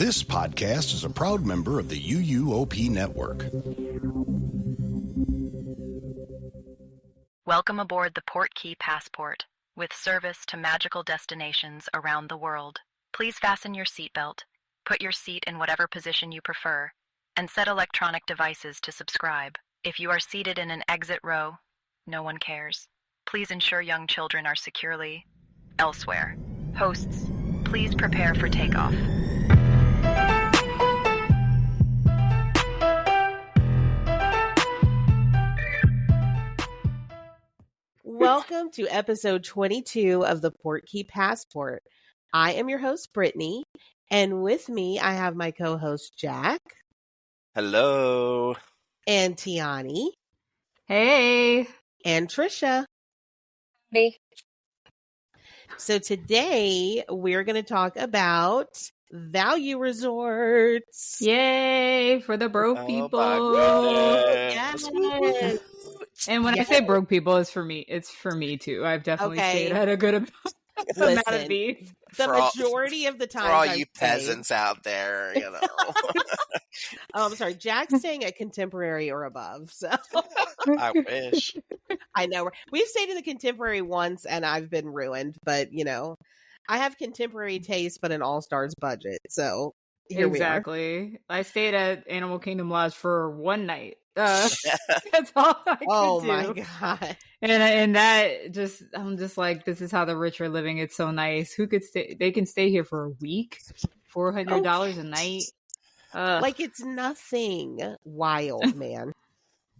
This podcast is a proud member of the UUOP network. Welcome aboard the Port Key Passport, with service to magical destinations around the world. Please fasten your seatbelt, put your seat in whatever position you prefer, and set electronic devices to subscribe. If you are seated in an exit row, no one cares. Please ensure young children are securely elsewhere. Hosts, please prepare for takeoff. Welcome to episode 22 of the Port Key Passport. I am your host, Brittney, and with me I have my co-host, Jack. Hello. And Tionni. Hey. And Tricia. Hey. So today we're going to talk about value resorts. Yay for the broke people. Yes. And when I say broke people, it's for me. It's for me too. I've definitely stayed at a good amount of these. The majority of the time, for all you peasants out there, you know. Oh, I'm sorry. Jack's staying at Contemporary or above. So I wish. I know. We've stayed in the Contemporary once, and I've been ruined. But you know, I have Contemporary taste, but an all-stars budget. So here exactly. I stayed at Animal Kingdom Lodge for one night. That's all I could do. Oh my god! And that just, I'm just like, this is how the rich are living. It's so nice. Who could stay? They can stay here for a week, $400 a night. Like it's nothing. Wild, man.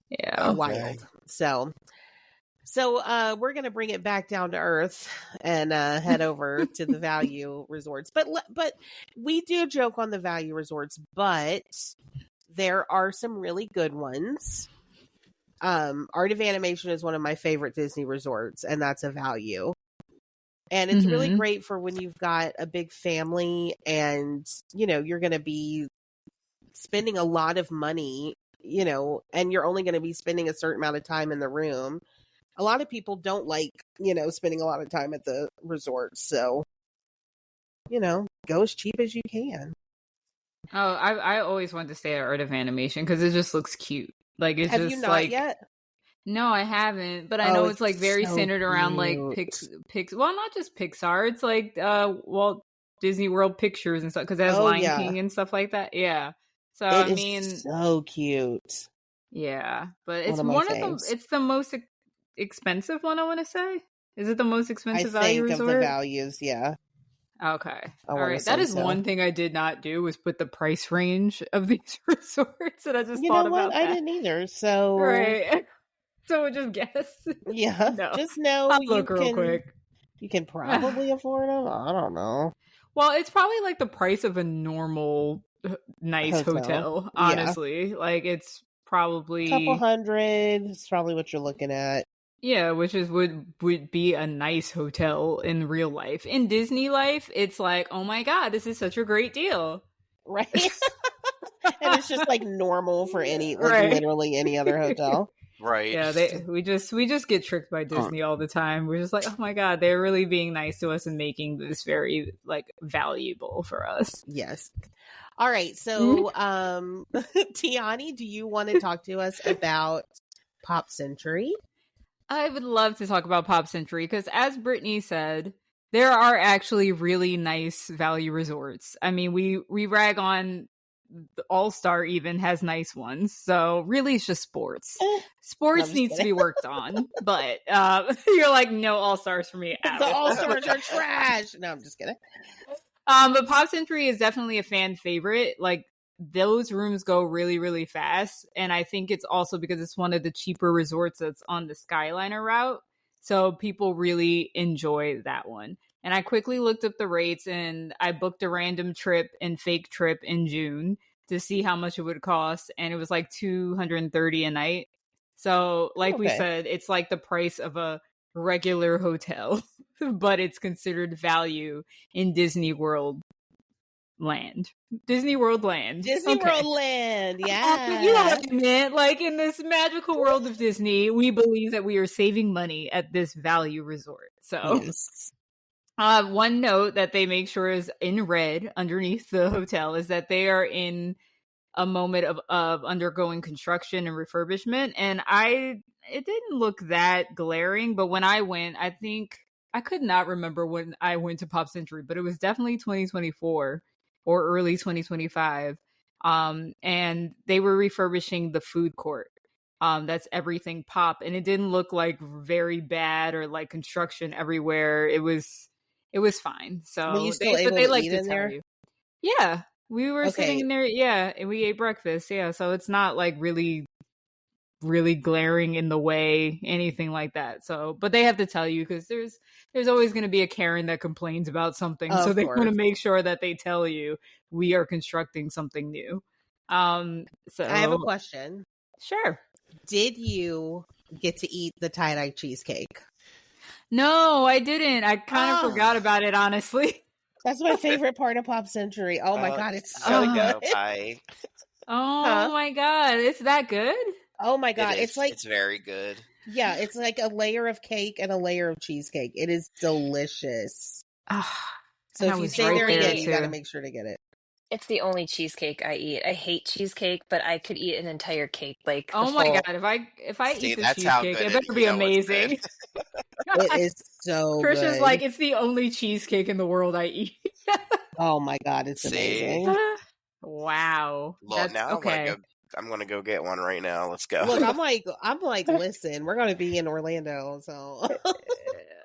Yeah, wild. So we're gonna bring it back down to earth and head over to the value resorts. But we do joke on the value resorts, but there are some really good ones. Art of Animation is one of my favorite Disney resorts, and that's a value. And it's really great for when you've got a big family and, you know, you're going to be spending a lot of money, you know, and you're only going to be spending a certain amount of time in the room. A lot of people don't like, you know, spending a lot of time at the resort. So, you know, go as cheap as you can. Oh, I always wanted to stay at Art of Animation because it just looks cute. Like it's Have just you not like yet? No, I haven't. But I know it's like very so centered around like well, not just Pixar. It's like Walt Disney World Pictures and stuff because it has Lion King and stuff like that. Yeah. So I mean, so cute. Yeah, but it's it's the most expensive one. I want to say. Is it the most expensive value resort? Of the values, yeah. Okay. All right. That is one thing I did not do was put the price range of these resorts, and I just thought about that. I didn't either. So right. So just guess. Yeah. No. Just know I'll look real quick. You can probably afford them. I don't know. Well, it's probably like the price of a normal nice hotel. Honestly, like it's probably a couple hundred. It's probably what you're looking at. Yeah, which is would be a nice hotel in real life. In Disney life, it's like, oh my god, this is such a great deal, right? And it's just like normal for literally any other hotel, right? Yeah, we just get tricked by Disney all the time. We're just like, oh my god, they're really being nice to us and making this very like valuable for us. Yes. All right, so Tionni, do you want to talk to us about Pop Century? I would love to talk about Pop Century because, as Brittney said, there are actually really nice value resorts. I mean, we rag on All Star even has nice ones, so really it's just sports. Sports needs to be worked on, but you're like, no All Stars for me. The All Stars are trash. No, I'm just kidding. But Pop Century is definitely a fan favorite. Like, those rooms go really, really fast. And I think it's also because it's one of the cheaper resorts that's on the Skyliner route. So people really enjoy that one. And I quickly looked up the rates and I booked a random trip and fake trip in June to see how much it would cost. And it was like $230 a night. So like we said, it's like the price of a regular hotel, but it's considered value in Disney World land. Disney World land. World land, yeah. You know what I meant. Like, in this magical world of Disney, we believe that we are saving money at this value resort. So, One note that they make sure is in red underneath the hotel is that they are in a moment of undergoing construction and refurbishment. And it didn't look that glaring, but when I went, I think I could not remember when I went to Pop Century, but it was definitely 2024 or early 2025. And they were refurbishing the food court. That's everything Pop, and it didn't look like very bad or like construction everywhere. It was fine. So Were you still able to like eat to in tell there? you. Yeah, we were sitting in there. Yeah, and we ate breakfast. Yeah, so it's not like really glaring in the way, anything like that. So, but they have to tell you because there's always going to be a Karen that complains about something. So they want to make sure that they tell you we are constructing something new. So I have a question. Sure. Did you get to eat the tie-dye cheesecake? No, I didn't. I kind of forgot about it, honestly. That's my favorite part of Pop Century. Oh my God, it's so good. Oh my God, it's that good? Oh my God, it's like it's very good. Yeah, it's like a layer of cake and a layer of cheesecake. It is delicious. So if you stay there again, you got to make sure to get it. It's the only cheesecake I eat. I hate cheesecake, but I could eat an entire cake. Like, oh my God, if I eat the cheesecake, it better be amazing. It is so good. Tricia's like, it's the only cheesecake in the world I eat. Oh my God, it's amazing. Wow. Look, now okay. I'm gonna go get one right now. Let's go. Look, I'm like, listen, we're gonna be in Orlando, so.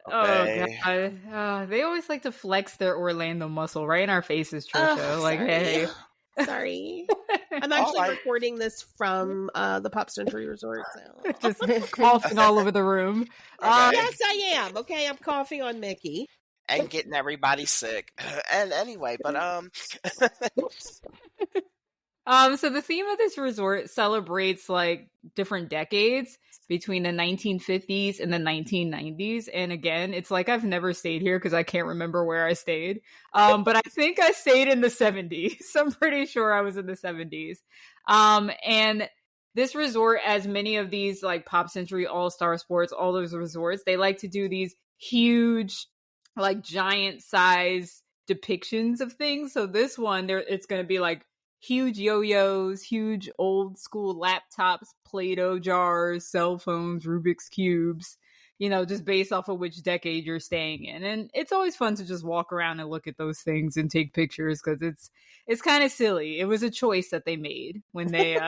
Okay. Oh God! They always like to flex their Orlando muscle right in our faces, Tricia. Like, hey, sorry. I'm actually recording this from the Pop Century Resort. So. Just coughing all over the room. Yes, I am. Okay, I'm coughing on Mickey and getting everybody sick. And anyway, but so the theme of this resort celebrates like different decades between the 1950s and the 1990s. And again, it's like I've never stayed here because I can't remember where I stayed. But I think I stayed in the 70s. I'm pretty sure I was in the 70s. And this resort, as many of these like Pop Century, All-Star Sports, all those resorts, they like to do these huge, like giant size depictions of things. So this one, it's going to be like huge yo-yos, huge old school laptops, Play-Doh jars, cell phones, Rubik's Cubes, just based off of which decade you're staying in. And it's always fun to just walk around and look at those things and take pictures because it's kind of silly. It was a choice that they made when they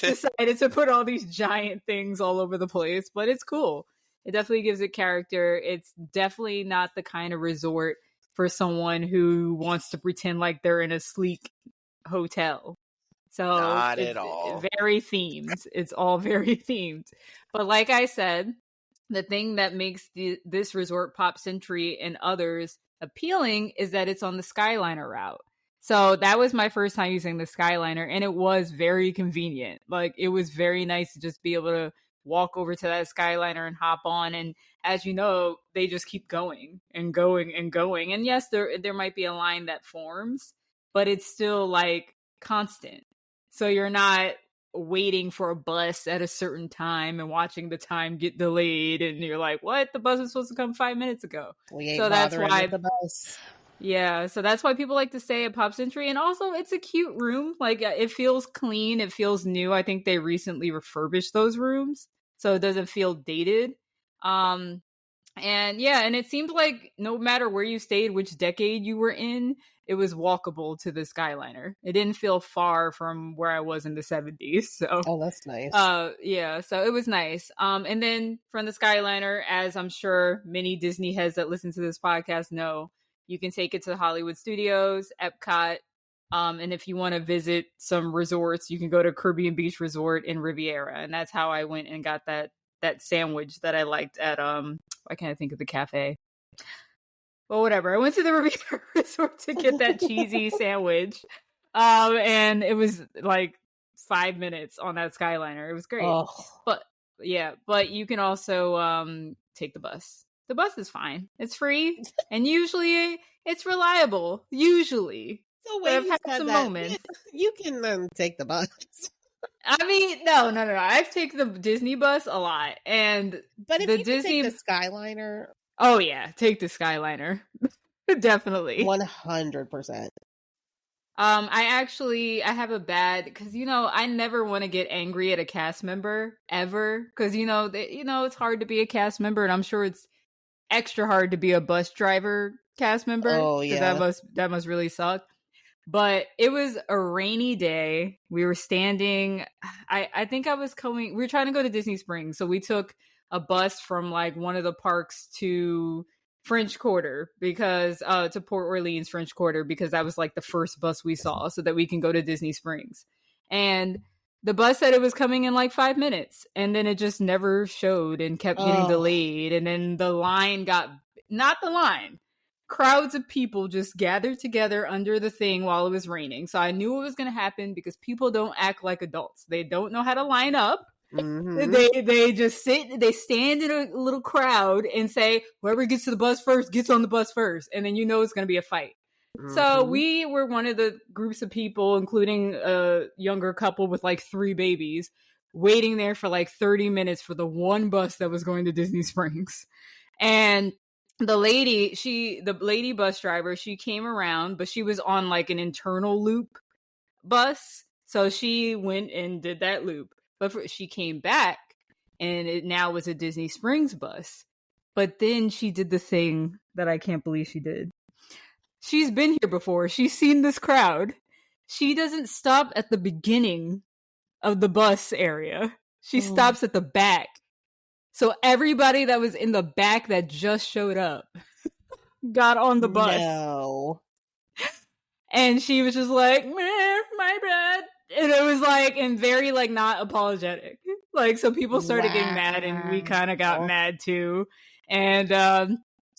decided to put all these giant things all over the place, but it's cool. It definitely gives it character. It's definitely not the kind of resort for someone who wants to pretend like they're in a sleek hotel. So not at all. Very themed. It's all very themed. But like I said, the thing that makes this resort Pop Century and others appealing is that it's on the Skyliner route. So that was my first time using the Skyliner, and it was very convenient. Like, it was very nice to just be able to walk over to that Skyliner and hop on. And as you know, they just keep going and going and going. And yes, there might be a line that forms, but it's still like constant. So you're not waiting for a bus at a certain time and watching the time get delayed. And you're like, what? The bus was supposed to come 5 minutes ago. So that's why the bus. Yeah, so that's why people like to stay at Pop Century. And also, it's a cute room. Like, it feels clean. It feels new. I think they recently refurbished those rooms, so it doesn't feel dated. And yeah, and it seemed like no matter where you stayed, which decade you were in, it was walkable to the Skyliner. It didn't feel far from where I was in the 70s. So, oh, that's nice. Yeah, so it was nice. And then from the Skyliner, as I'm sure many Disney heads that listen to this podcast know, you can take it to Hollywood Studios, Epcot, and if you want to visit some resorts, you can go to Caribbean Beach Resort in Riviera, and that's how I went and got that sandwich that I liked at why can't I think of the cafe? Well, whatever. I went to the Riviera Resort to get that cheesy sandwich, and it was like 5 minutes on that Skyliner. It was great, but you can also take the bus. The bus is fine. It's free, and usually it's reliable. Usually, so I've had some moments. You can take the bus. I mean, no. I've taken the Disney bus a lot, but if the you Disney take the Skyliner, oh yeah, take the Skyliner. Definitely. 100%. I have a bad, because I never want to get angry at a cast member ever, because it's hard to be a cast member, and I'm sure it's extra hard to be a bus driver cast member. Oh, 'cause yeah. that must really suck. But it was a rainy day. We were standing. I think I was coming. We were trying to go to Disney Springs, so we took a bus from like one of the parks to French Quarter, because to Port Orleans French Quarter, because that was like the first bus we saw, so that we can go to Disney Springs. And the bus said it was coming in like 5 minutes, and then it just never showed and kept getting delayed. And then the line got, not the line, crowds of people just gathered together under the thing while it was raining. So I knew it was going to happen, because people don't act like adults. They don't know how to line up. Mm-hmm. They just stand in a little crowd and say, whoever gets to the bus first gets on the bus first. And then it's going to be a fight. Mm-hmm. So we were one of the groups of people, including a younger couple with like 3 babies, waiting there for like 30 minutes for the one bus that was going to Disney Springs. And the lady bus driver, she came around, but she was on like an internal loop bus. So she went and did that loop. But she came back, and it now was a Disney Springs bus. But then she did the thing that I can't believe she did. She's been here before. She's seen this crowd. She doesn't stop at the beginning of the bus area. She stops at the back. So everybody that was in the back that just showed up got on the bus. No. And she was just like, my bad. And it was like, and very like not apologetic. Like, so people started getting mad, and we kind of got mad too. And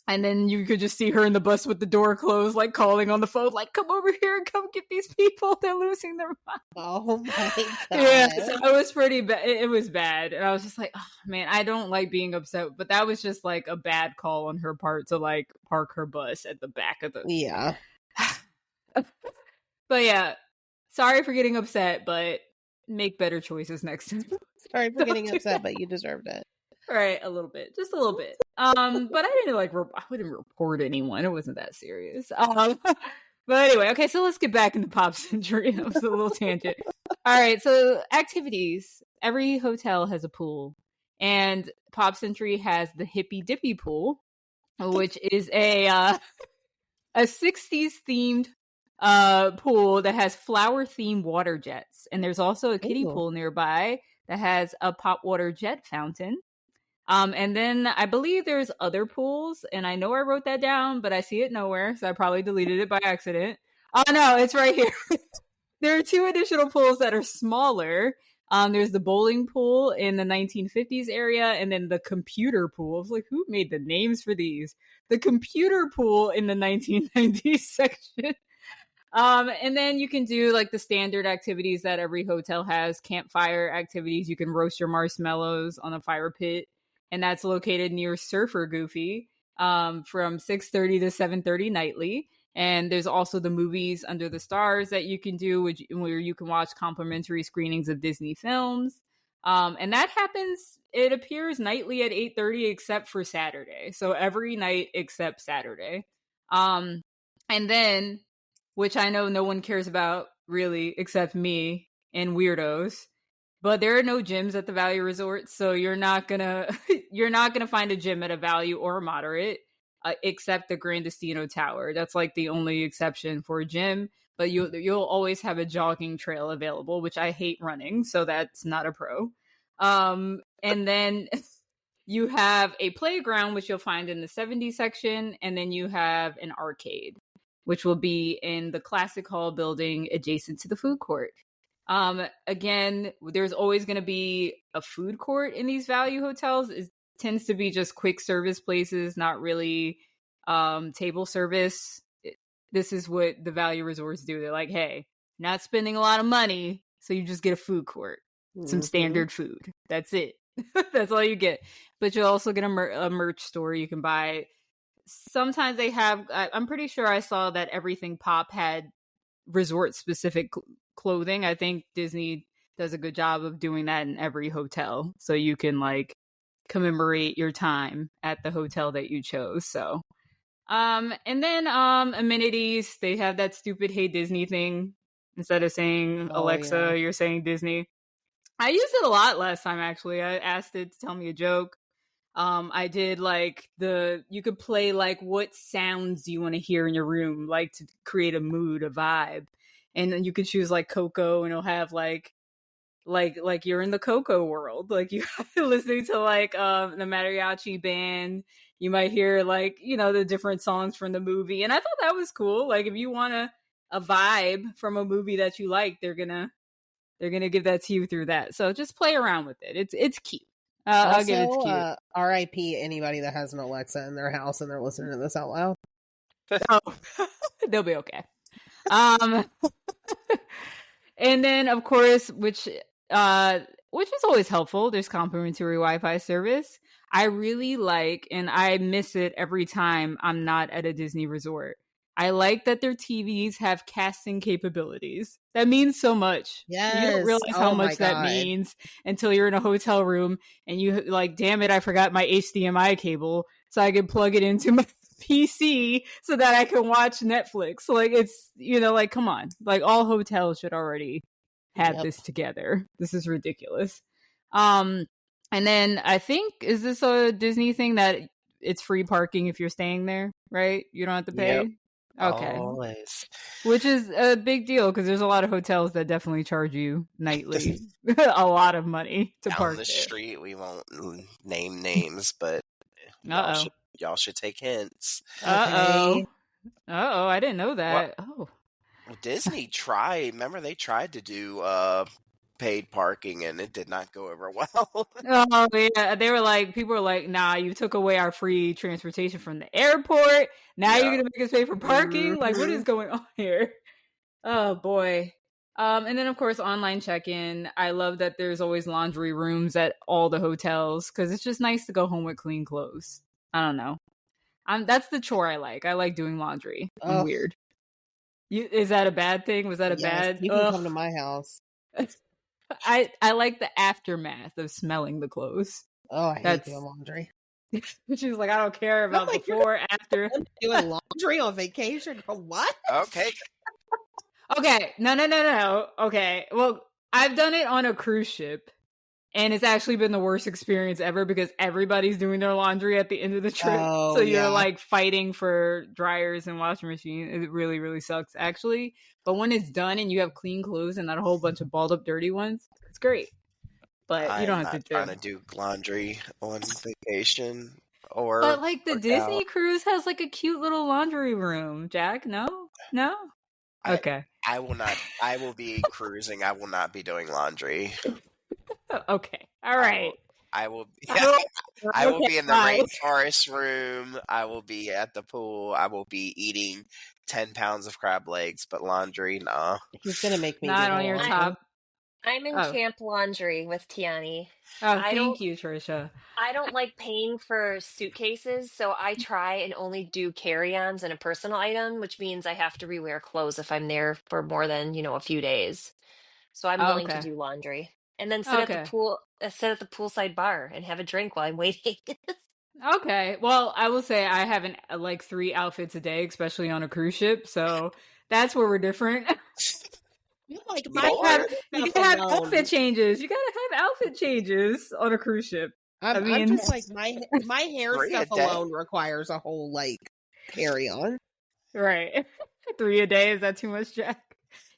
then you could just see her in the bus with the door closed, like calling on the phone, like, come over here and come get these people. They're losing their mind. Oh my God. Yeah, so it was pretty bad. It was bad. And I was just like, oh man, I don't like being upset. But that was just like a bad call on her part to like park her bus at the back of the. Yeah. But yeah, sorry for getting upset, but make better choices next time. Sorry for getting upset, but you deserved it. Right, a little bit, just a little bit. But I didn't I wouldn't report anyone. It wasn't that serious. But anyway, okay, so let's get back into Pop Century. That was a little tangent. All right, so activities. Every hotel has a pool, and Pop Century has the Hippy Dippy pool, which is a 60s themed pool that has flower themed water jets, and there's also a kiddie pool nearby that has a pop water jet fountain. And then I believe there's other pools, and I know I wrote that down, but I see it nowhere, so I probably deleted it by accident. Oh no, it's right here. There are 2 additional pools that are smaller. There's the bowling pool in the 1950s area, and then the computer pool. I was like, who made the names for these? The computer pool in the 1990s section. And then you can do like the standard activities that every hotel has, campfire activities. You can roast your marshmallows on a fire pit, and that's located near Surfer Goofy from 6:30 to 7:30 nightly. And there's also the movies Under the Stars that you can do, where you can watch complimentary screenings of Disney films. And that happens, it appears nightly at 8:30 except for Saturday. So every night except Saturday. And then, which I know no one cares about really except me and weirdos, but there are no gyms at the Value Resort, so you're not gonna find a gym at a Value or a Moderate, except the Grandestino Tower. That's like the only exception for a gym. But you'll always have a jogging trail available, which I hate running, so that's not a pro. And then you have a playground, which you'll find in the 70 section, and then you have an arcade, which will be in the Classic Hall building adjacent to the food court. Again, there's always going to be a food court in these value hotels. It tends to be just quick service places, not really table service. This is what the value resorts do. They're like, hey, not spending a lot of money, so you just get a food court, some standard food. That's it. That's all you get. But you'll also get a merch store you can buy. Sometimes they have, I'm pretty sure I saw that Everything Pop had resort-specific clothing. I think Disney does a good job of doing that in every hotel, so you can like commemorate your time at the hotel that you chose. So And then amenities, they have that stupid Hey Disney thing. Instead of saying Alexa, you're saying Disney. I used it a lot last time, actually. I asked it to tell me a joke. I did like you could play like what sounds do you want to hear in your room, like to create a mood, a vibe. And then you could choose like Coco, and it'll have like you're in the Coco world. Like you listening to like the mariachi band. You might hear like, the different songs from the movie. And I thought that was cool. Like if you want a vibe from a movie that you like, they're gonna give that to you through that. So just play around with it. It's cute. I'll give it cute. R.I.P. anybody that has an Alexa in their house and they're listening to this out loud. Oh, they'll be okay. And then of course, which is always helpful, there's complimentary Wi-Fi service. I really like, and I miss it every time I'm not at a Disney resort. I like that their TVs have casting capabilities. That means so much. Yes. You don't realize how much that means until you're in a hotel room and you like, damn it, I forgot my HDMI cable, so I can plug it into my PC so that I can watch Netflix. Like it's, like, come on. Like all hotels should already have this together. This is ridiculous. And then I think, is this a Disney thing that it's free parking if you're staying there, right? You don't have to pay? Yep. Okay. Always. Which is a big deal because there's a lot of hotels that definitely charge you nightly a lot of money to park on the there. street. We won't name names, but y'all should take hints. Okay. I didn't know that. Well, Disney tried. Remember, they tried to do paid parking, and it did not go over well. Oh yeah, people were like, "Nah, you took away our free transportation from the airport. Now you're gonna make us pay for parking? Like, what is going on here?" Oh boy. And then of course online check-in. I love that there's always laundry rooms at all the hotels because it's just nice to go home with clean clothes. I don't know. That's the chore I like. I like doing laundry. I'm weird. Is that a bad thing? Was that a bad? You can come to my house. I like the aftermath of smelling the clothes. Oh, I hate doing laundry. She's like, I don't care about before, after. Doing laundry on vacation? What? Okay. Okay. No. Okay. Well, I've done it on a cruise ship, and it's actually been the worst experience ever because everybody's doing their laundry at the end of the trip. So you're like fighting for dryers and washing machine. It really, really sucks, actually. But when it's done and you have clean clothes and not a whole bunch of balled up dirty ones, it's great. But you don't have to do. I'm not trying to do laundry on vacation. But like the Disney cruise has like a cute little laundry room, Jack. No? Okay. I will not. I will be cruising. I will not be doing laundry. Okay. All right. I will be in the rainforest room. I will be at the pool. I will be eating 10 pounds of crab legs, but laundry, nah. He's gonna make me not on your top. I'm in camp laundry with Tionni. Oh, thank you, Tricia. I don't like paying for suitcases, so I try and only do carry-ons and a personal item, which means I have to rewear clothes if I'm there for more than, a few days. So I'm willing to do laundry. And then sit at the pool, sit at the poolside bar and have a drink while I'm waiting. Okay. Well, I will say I have like 3 outfits a day, especially on a cruise ship. So that's where we're different. You like you can have outfit changes. You gotta have outfit changes on a cruise ship. I'm just like my hair stuff alone requires a whole like carry on. Right. 3 a day, is that too much, Jack?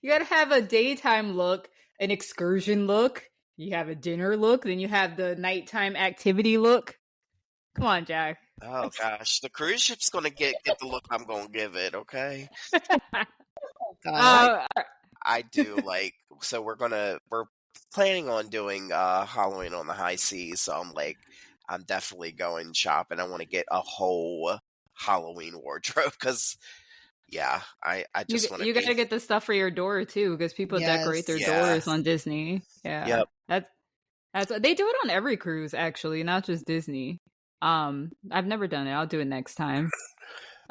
You gotta have a daytime look, an excursion look, you have a dinner look, then you have the nighttime activity look. Come on, Jack. Oh gosh, the cruise ship's gonna get the look I'm gonna give it. Okay. I do so we're planning on doing Halloween on the high seas. So I'm definitely going shopping. I want to get a whole Halloween wardrobe because. Yeah, I just want to. You got to get the stuff for your door too, because people decorate their doors on Disney. Yeah, that's they do it on every cruise actually, not just Disney. I've never done it. I'll do it next time.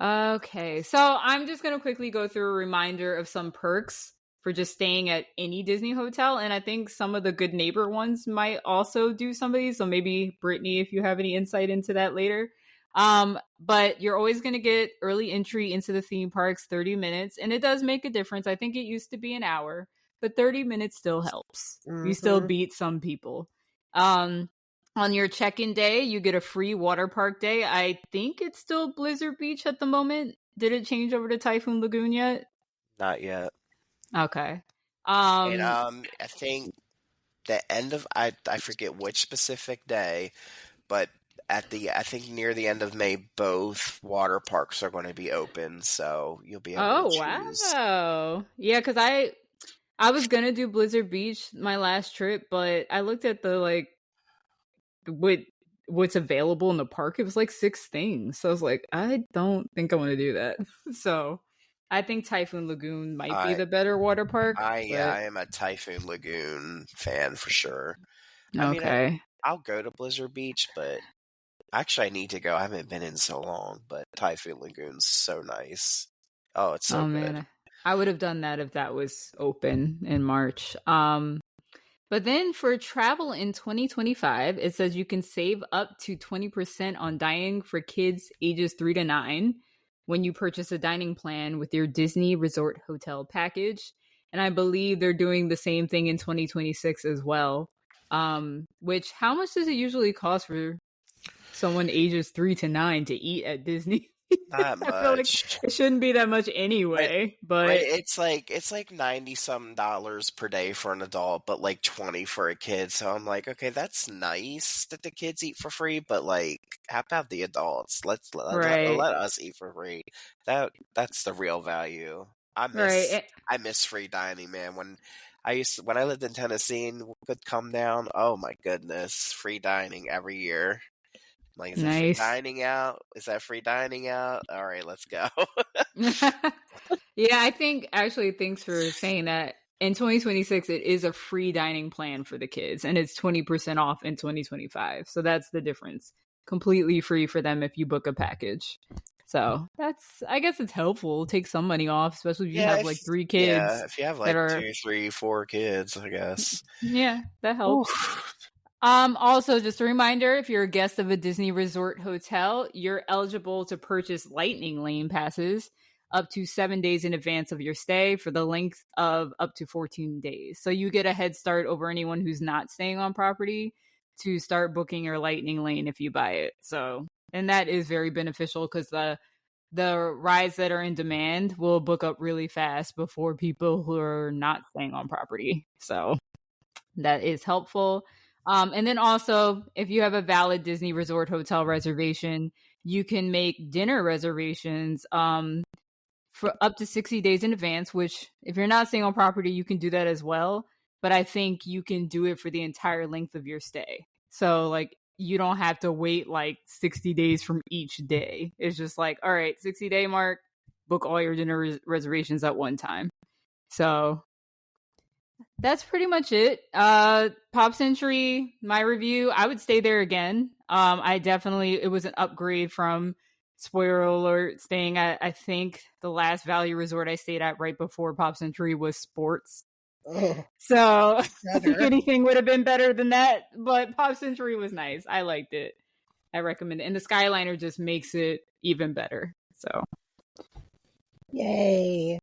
Okay, so I'm just gonna quickly go through a reminder of some perks for just staying at any Disney hotel, and I think some of the Good Neighbor ones might also do some of these. So maybe Brittney, if you have any insight into that later. But you're always going to get early entry into the theme parks, 30 minutes. And it does make a difference. I think it used to be an hour, but 30 minutes still helps. You still beat some people. On your check-in day, you get a free water park day. I think it's still Blizzard Beach at the moment. Did it change over to Typhoon Lagoon yet? Not yet. Okay. And I think the end of I forget which specific day, but I think near the end of May, both water parks are going to be open, so you'll be able to choose. Wow. Yeah, because I was gonna do Blizzard Beach my last trip, but I looked at the what's available in the park. It was like 6 things, so I was like, I don't think I want to do that. So I think Typhoon Lagoon might be the better water park. I am a Typhoon Lagoon fan for sure. Okay. I mean, I'll go to Blizzard Beach, but actually I need to go. I haven't been in so long, but Typhoon Lagoon's so nice. Oh, it's so good. Man. I would have done that if that was open in March. But then for travel in 2025, it says you can save up to 20% on dining for kids ages 3 to 9 when you purchase a dining plan with your Disney Resort Hotel package. And I believe they're doing the same thing in 2026 as well. Which, how much does it usually cost for someone ages 3 to 9 to eat at Disney? Not much. I feel like it shouldn't be that much anyway, but it's like $90 per day for an adult, but like 20 for a kid. So I'm like, okay, that's nice that the kids eat for free, but like, how about the adults? Let us eat for free. That's the real value. I miss free dining, man. When I lived in Tennessee and could come down, oh my goodness, free dining every year. Like, is that free dining out? Is that free dining out? All right, let's go. Yeah, I think actually, thanks for saying that. In 2026, it is a free dining plan for the kids, and it's 20% off in 2025. So that's the difference. Completely free for them if you book a package. So I guess it's helpful. Take some money off, especially if you have like 3 kids. Yeah, if you have like 2, 3, 4 kids, I guess. Yeah, that helps. Also, just a reminder, if you're a guest of a Disney Resort Hotel, you're eligible to purchase Lightning Lane passes up to 7 days in advance of your stay for the length of up to 14 days. So you get a head start over anyone who's not staying on property to start booking your Lightning Lane if you buy it. So, and that is very beneficial because the rides that are in demand will book up really fast before people who are not staying on property. So that is helpful. And then also, if you have a valid Disney Resort Hotel reservation, you can make dinner reservations for up to 60 days in advance, which if you're not staying on property, you can do that as well. But I think you can do it for the entire length of your stay. So like, you don't have to wait like 60 days from each day. It's just like, all right, 60-day mark, book all your dinner reservations at one time. So that's pretty much it. Pop Century, my review, I would stay there again. It was an upgrade from, spoiler alert, staying at, I think the last value resort I stayed at right before Pop Century was Sports. Oh, so I think anything would have been better than that, but Pop Century was nice. I liked it. I recommend it. And the Skyliner just makes it even better. So yay.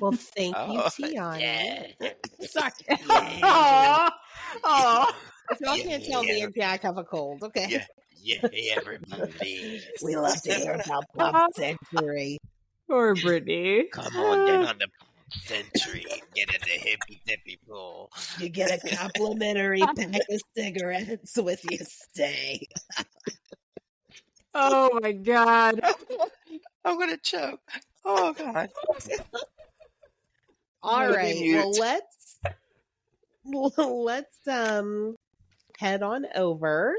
Well, thank you, Tionni. Yeah. Sorry. Oh, Y'all can't tell me and Jack have a cold, okay? Yeah, everybody. We love to hear about Pop Century. Poor Brittney. Come on down on the Pop Century. Get in the hippy dippy pool. You get a complimentary pack of cigarettes with your stay. Oh my God. I'm gonna choke. Oh God. All right. Well, let's head on over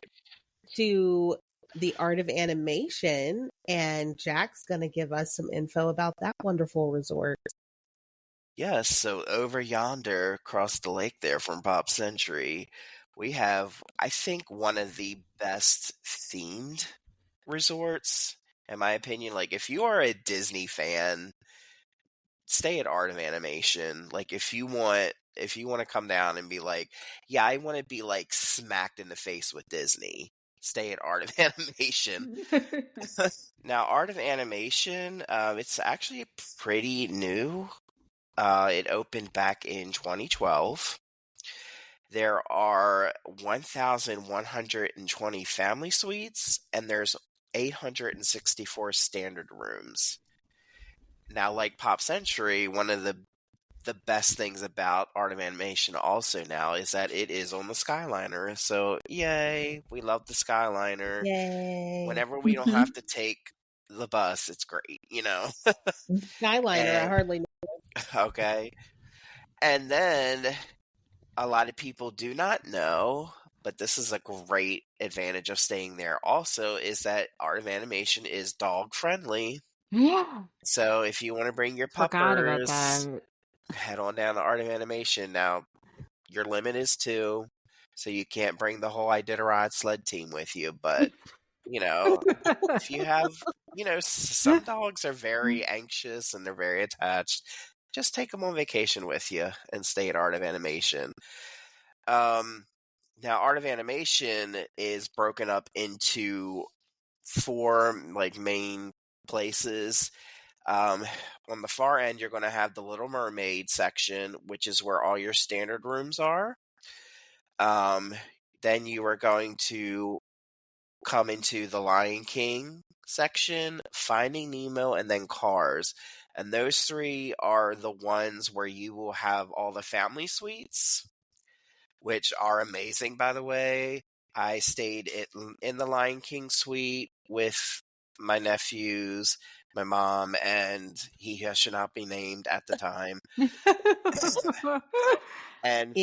to the Art of Animation, and Jack's going to give us some info about that wonderful resort. Yes, so over yonder, across the lake there from Pop Century, we have, I think, one of the best themed resorts, in my opinion. Like, if you are a Disney fan, stay at Art of Animation. Like, if you want to come down and be like, yeah, I want to be like smacked in the face with Disney, stay at Art of Animation. Now, Art of Animation, it's actually pretty new. It opened back in 2012. There are 1,120 family suites, and there's 864 standard rooms. Now, like Pop Century, one of the best things about Art of Animation also now is that it is on the Skyliner. So, yay, we love the Skyliner. Yay. Whenever we don't have to take the bus, it's great, you know? Skyliner, I hardly know. Okay. And then a lot of people do not know, but this is a great advantage of staying there also, is that Art of Animation is dog friendly. Yeah. So if you want to bring your Forgot about puppers, that. head on down to Art of Animation. Now, your limit is 2, so you can't bring the whole Iditarod sled team with you, but, you know, if you have, you know, some dogs are very anxious and they're very attached, just take them on vacation with you and stay at Art of Animation. Now, Art of Animation is broken up into 4 like main places. On the far end, you're going to have the Little Mermaid section, which is where all your standard rooms are. Then you are going to come into the Lion King section, Finding Nemo, and then Cars. And those 3 are the ones where you will have all the family suites, which are amazing, by the way. I stayed in the Lion King suite with my nephews, my mom, and he should not be named at the time. And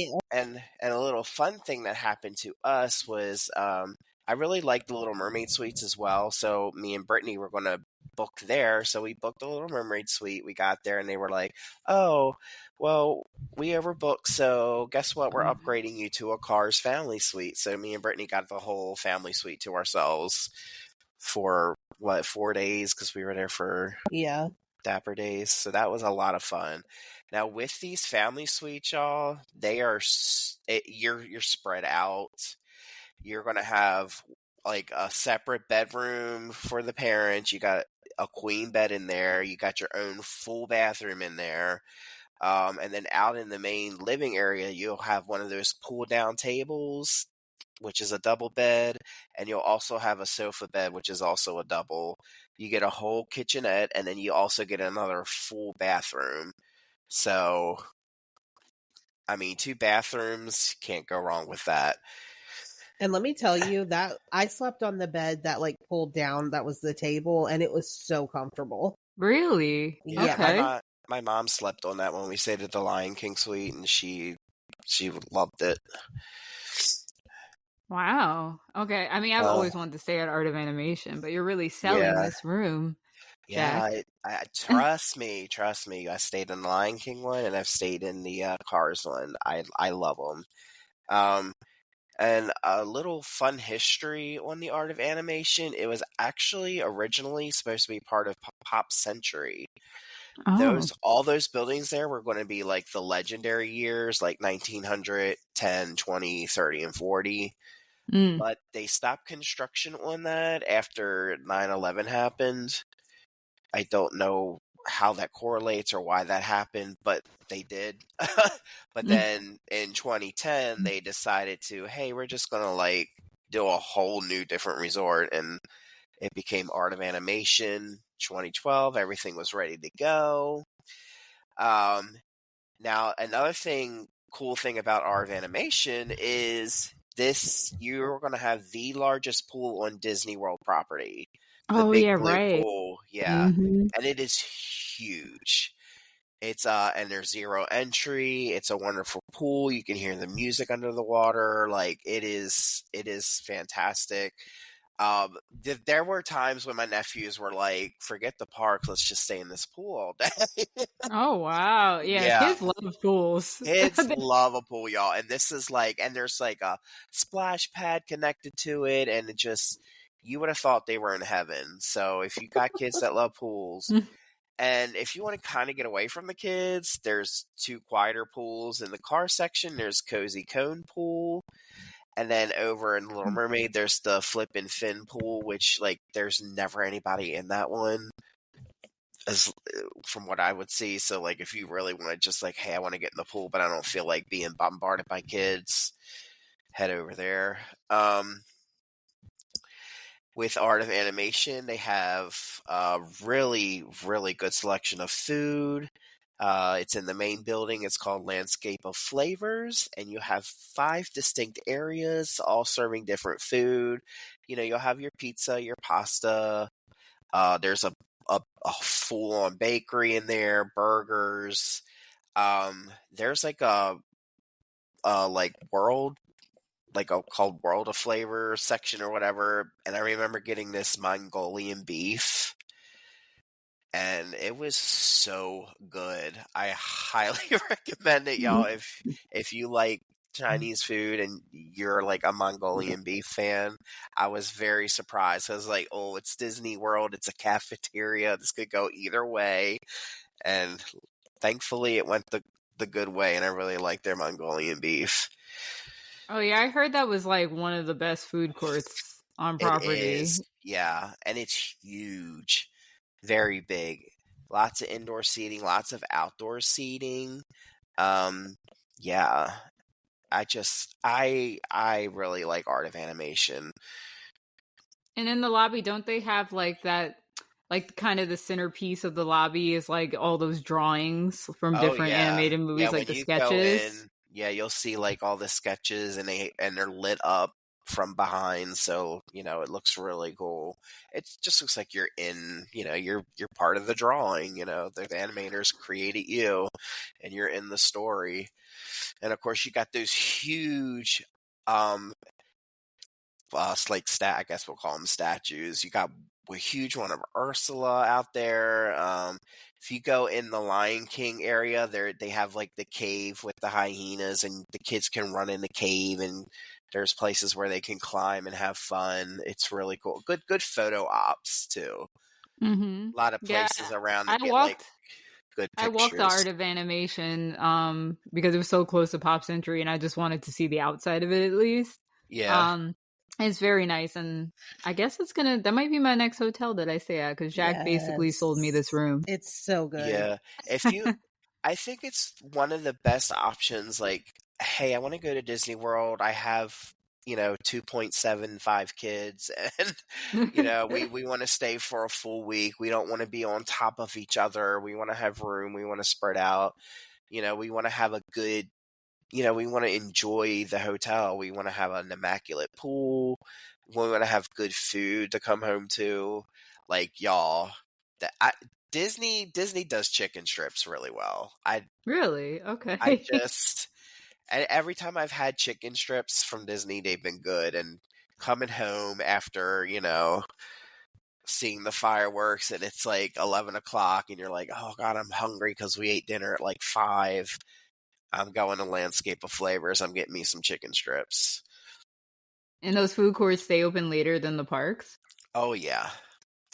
a little fun thing that happened to us was I really liked the Little Mermaid suites as well. So me and Brittney were going to book there. So we booked the Little Mermaid suite. We got there and they were like, "Oh, well, we overbooked. So guess what? We're upgrading you to a Cars family suite." So me and Brittney got the whole family suite to ourselves for 4 days, because we were there for Dapper Days. So that was a lot of fun. Now with these family suites, y'all, they are you're spread out. You're gonna have like a separate bedroom for the parents. You got a queen bed in there. You got your own full bathroom in there. And then out in the main living area, you'll have one of those pull down tables, which is a double bed, and you'll also have a sofa bed, which is also a double. You get a whole kitchenette, and then you also get another full bathroom. So, I mean, 2 bathrooms, can't go wrong with that. And let me tell you that I slept on the bed that like pulled down, that was the table, and it was so comfortable. Really? Yeah. Okay. My mom slept on that when we stayed at the Lion King suite, and she loved it. Wow. Okay. I mean, I've always wanted to stay at Art of Animation, but you're really selling this room. Yeah, trust me. I stayed in the Lion King one, and I've stayed in the Cars one. I love them. And a little fun history on the Art of Animation. It was actually originally supposed to be part of Pop Century. All those buildings there were going to be like the legendary years, like 1900, 10, 20, 30, and 40. But they stopped construction on that after 9/11 happened. I don't know how that correlates or why that happened, but they did. But then in 2010, they decided to, hey, we're just going to like do a whole new different resort, and it became Art of Animation. 2012, everything was ready to go. Now, another cool thing about Art of Animation is you're going to have the largest pool on Disney World property. The big blue pool. Yeah. Mm-hmm. And it is huge. It's and there's 0 entry. It's a wonderful pool. You can hear the music under the water. Like it is fantastic. There were times when my nephews were like, "Forget the park, let's just stay in this pool all day." Oh wow. Yeah, kids love pools. Kids love a pool, y'all. And this is like, and there's like a splash pad connected to it, and it just, you would have thought they were in heaven. So if you got kids that love pools, and if you want to kind of get away from the kids, there's 2 quieter pools in the car section. There's Cozy Cone Pool, And then over in Little Mermaid, there's the Flip and Fin pool, which like there's never anybody in that one, as from what I would see. So like if you really want to just like, hey, I want to get in the pool, but I don't feel like being bombarded by kids, head over there. With Art of Animation, they have a really, really good selection of food. It's in the main building. It's called Landscape of Flavors, and you have 5 distinct areas, all serving different food. You know, you'll have your pizza, your pasta. There's a full-on bakery in there, burgers. There's like a like world, like a called World of Flavor section or whatever. And I remember getting this Mongolian beef, and it was so good. I highly recommend it, y'all. If you like Chinese food and you're like a Mongolian beef fan, I was very surprised. I was like, oh, it's Disney World. It's a cafeteria. This could go either way. And thankfully it went the good way, and I really like their Mongolian beef. Oh yeah, I heard that was like one of the best food courts on property. It is, yeah, and it's huge, very big. Lots of indoor seating, lots of outdoor seating. Yeah, I really like Art of Animation. And in the lobby, don't they have like that? Like kind of the centerpiece of the lobby is like all those drawings from different animated movies, like the sketches. Yeah, you'll see like all the sketches, and they're lit up from behind, so you know it looks really cool. It just looks like you're in, you know, you're part of the drawing. You know, the animators created you, and you're in the story. And of course, you got those huge, like I guess we'll call them statues. You got a huge one of Ursula out there. If you go in the Lion King area, they have like the cave with the hyenas, and the kids can run in the cave, and there's places where they can climb and have fun. It's really cool. Good photo ops too. Mm-hmm. A lot of places around to get like good pictures. I walked the Art of Animation because it was so close to Pop Century, and I just wanted to see the outside of it at least. Yeah. It's very nice, and I guess that might be my next hotel that I stay at, because Jack basically sold me this room. It's so good. Yeah. I think it's one of the best options. Like, hey, I want to go to Disney World. I have, 2.75 kids, and, we want to stay for a full week. We don't want to be on top of each other. We want to have room. We want to spread out. We want to have a good, we want to enjoy the hotel. We want to have an immaculate pool. We want to have good food to come home to. Like, y'all, Disney does chicken strips really well. Really? Okay. And every time I've had chicken strips from Disney, they've been good. And coming home after, seeing the fireworks, and it's like 11 o'clock, and you're like, oh God, I'm hungry because we ate dinner at like 5. I'm going to Landscape of Flavors. I'm getting me some chicken strips. And those food courts stay open later than the parks? Oh, yeah.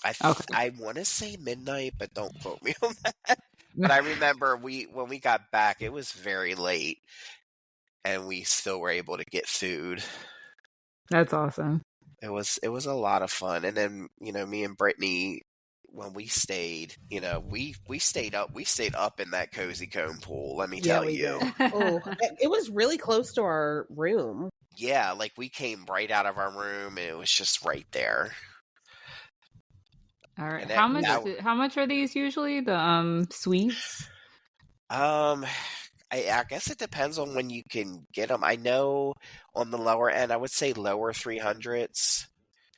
I want to say midnight, but don't quote me on that. But I remember when we got back, it was very late, and we still were able to get food. That's awesome. It was a lot of fun. And then, me and Brittney, when we stayed, we stayed up in that Cozy Cone pool, let me tell you. Oh, it was really close to our room. Yeah, like we came right out of our room, and it was just right there. All right. How much are these usually, the suites? I guess it depends on when you can get them. I know on the lower end, I would say lower 300s.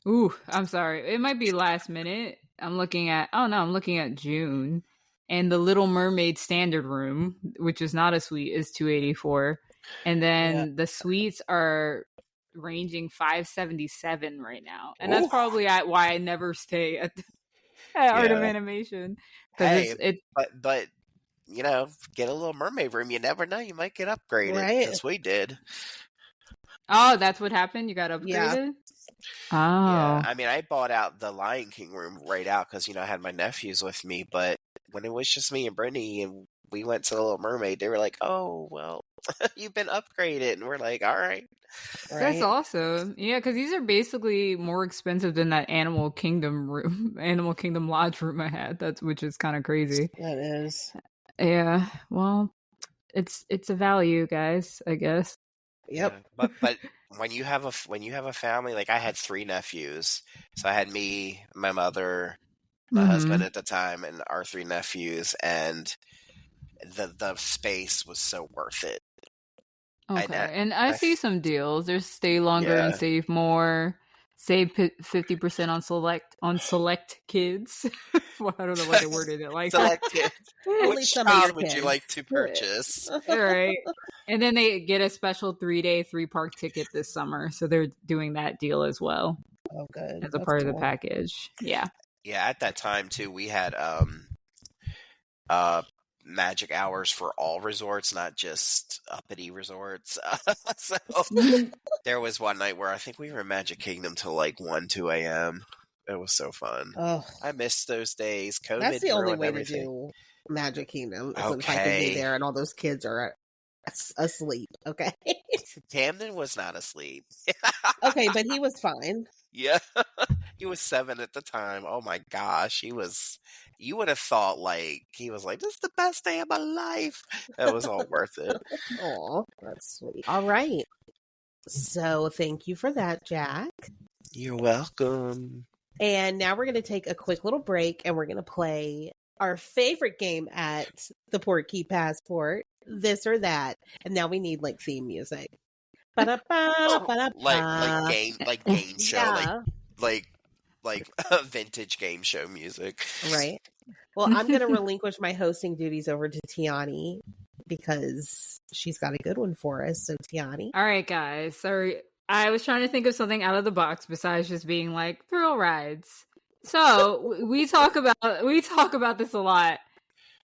Ooh, I'm sorry. It might be last minute. I'm looking at June, and the Little Mermaid standard room, which is not a suite, is $284, and then the suites are ranging $577 right now, and that's probably why I never stay at Art of Animation. But get a Little Mermaid room. You never know, you might get upgraded. Right. Because we did. Oh, that's what happened? You got upgraded? Yeah. Oh. Yeah, I mean, I bought out the Lion King room right out because, I had my nephews with me. But when it was just me and Brittney and we went to the Little Mermaid, they were like, oh, well, you've been upgraded. And we're like, all right. That's Right. awesome. Yeah, because these are basically more expensive than that Animal Kingdom room, Animal Kingdom Lodge room I had. Which is kind of crazy. That is. Yeah. Well, it's a value, guys, I guess. Yep. Yeah, but when you have a family, like I had 3 nephews, so I had me, my mother, my husband at the time, and our 3 nephews, and the space was so worth it. Okay, and I see some deals. There's stay longer and save more. Save 50% on select kids. Well, I don't know why they worded it like select that. kids. Only Which some of your child would you kids. like to purchase? All right, and then they get a special 3-day 3-park ticket this summer, so they're doing that deal as well Oh, good. as a part of the package. Yeah. Yeah, at that time too, we had magic hours for all resorts, not just uppity resorts. So there was one night where I think we were in Magic Kingdom till like 1-2 a.m. It was so fun. Oh, I missed those days. COVID that's the only ruined way everything. to do Magic Kingdom. Is if I could Okay. be there and all those kids are asleep. Okay. Camden was not asleep. Okay, but he was fine. Yeah. He was 7 at the time. Oh my gosh. You would have thought like, he was like, this is the best day of my life. That was all worth it. Oh, that's sweet. All right. So thank you for that, Jack. You're welcome. And now we're going to take a quick little break and we're going to play our favorite game at the Portkey Passport, This or That. And now we need like theme music. Ba-da-ba, ba-da-ba. Like game show, Yeah. like vintage game show music. Right. Well, I'm going to relinquish my hosting duties over to Tionni because she's got a good one for us. So Tionni. All right, guys. Sorry, I was trying to think of something out of the box besides just being like thrill rides. So we talk about this a lot.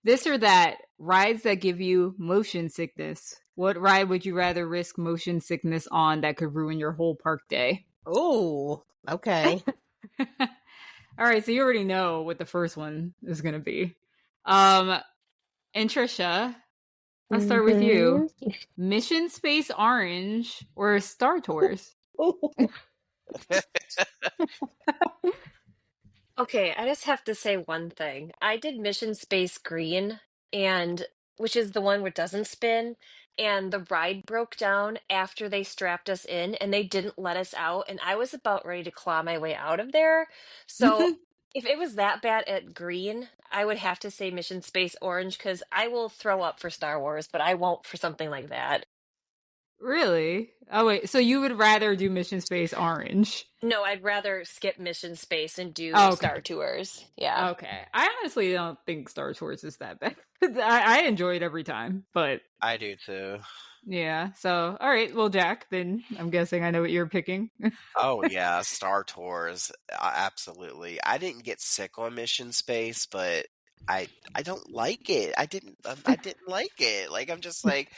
This or that, rides that give you motion sickness. What ride would you rather risk motion sickness on that could ruin your whole park day? Oh, okay. All right, so you already know what the first one is going to be. And Tricia, I'll start with you. Mission Space Orange or Star Tours? Okay, I just have to say one thing. I did Mission Space Green, and which is the one where it doesn't spin, and the ride broke down after they strapped us in, and they didn't let us out, and I was about ready to claw my way out of there. So if it was that bad at Green, I would have to say Mission Space Orange because I will throw up for Star Wars, but I won't for something like that. Really? Oh, wait. So you would rather do Mission Space Orange? No, I'd rather skip Mission Space and do Oh, okay. Star Tours. Yeah. Okay. I honestly don't think Star Tours is that bad. I enjoy it every time, but I do too. yeah. So, all right. Well, Jack, then I'm guessing I know what you're picking. Oh yeah, Star Tours, absolutely. I didn't get sick on Mission Space, but I don't like it. I didn't like it. Like I'm just like,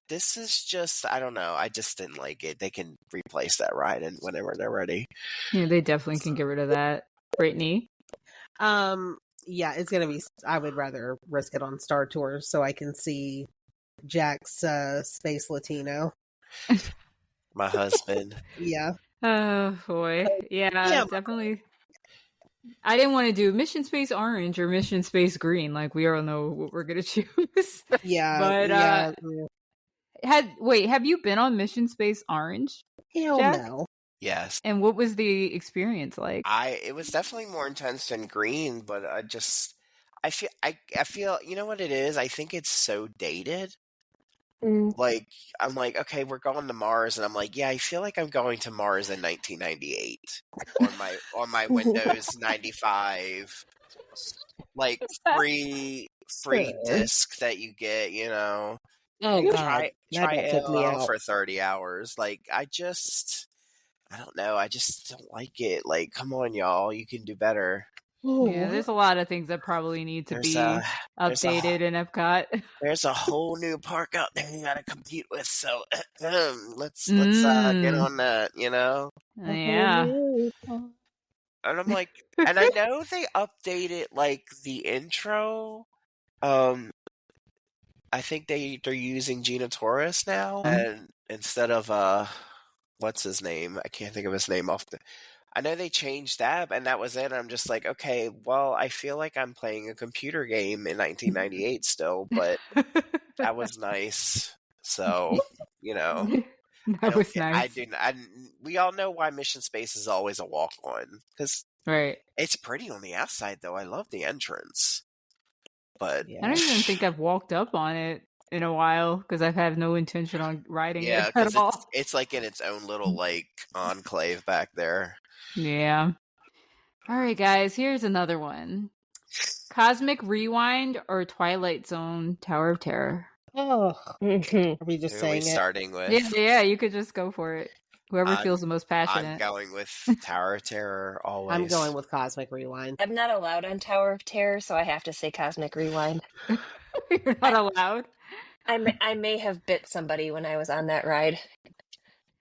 this is just, I don't know. I just didn't like it. They can replace that ride and whenever they're ready. Yeah, they definitely can get rid of that. Brittney? Yeah, it's gonna be. I would rather risk it on Star Tours so I can see Jack's Space Latino. My husband. Yeah. Oh boy. Yeah, definitely. I didn't want to do Mission Space Orange or Mission Space Green. Like we all know what we're gonna choose. Yeah. But yeah. have you been on Mission Space Orange? Hell Jack? no. Yes. And what was the experience like? It was definitely more intense than Green, but I feel you know what it is? I think it's so dated. Like I'm like, okay, we're going to Mars, and I'm like, yeah, I feel like I'm going to Mars in 1998 on my Windows 95, like free disc that you get, you know. Oh god, Try that took me it out for 30 hours. Like I don't know. I just don't like it. Like, come on, y'all, you can do better. Yeah, there's a lot of things that probably need to be updated in Epcot. There's a whole new park out there you gotta compete with, so let's get on that, you know? Yeah. And I'm like, and I know they updated like the intro. I think they're using Gina Torres now, and instead of what's his name? I can't think of his name off the. I know they changed that, and that was it. I'm just like, okay, well, I feel like I'm playing a computer game in 1998 still, but that was nice. So, you know, That was nice. I didn't. We all know why Mission Space is always a walk on because Right. it's pretty on the outside, though. I love the entrance, but I don't even think I've walked up on it in a while because I've had no intention on riding it at all. It's like in its own little like enclave back there. Yeah. All right, guys. Here's another one: Cosmic Rewind or Twilight Zone Tower of Terror. Oh, are we just Who saying are we it? starting with? Yeah, you could just go for it. Whoever feels the most passionate. I'm going with Tower of Terror always. I'm going with Cosmic Rewind. I'm not allowed on Tower of Terror, so I have to say Cosmic Rewind. You're not allowed? I may have bit somebody when I was on that ride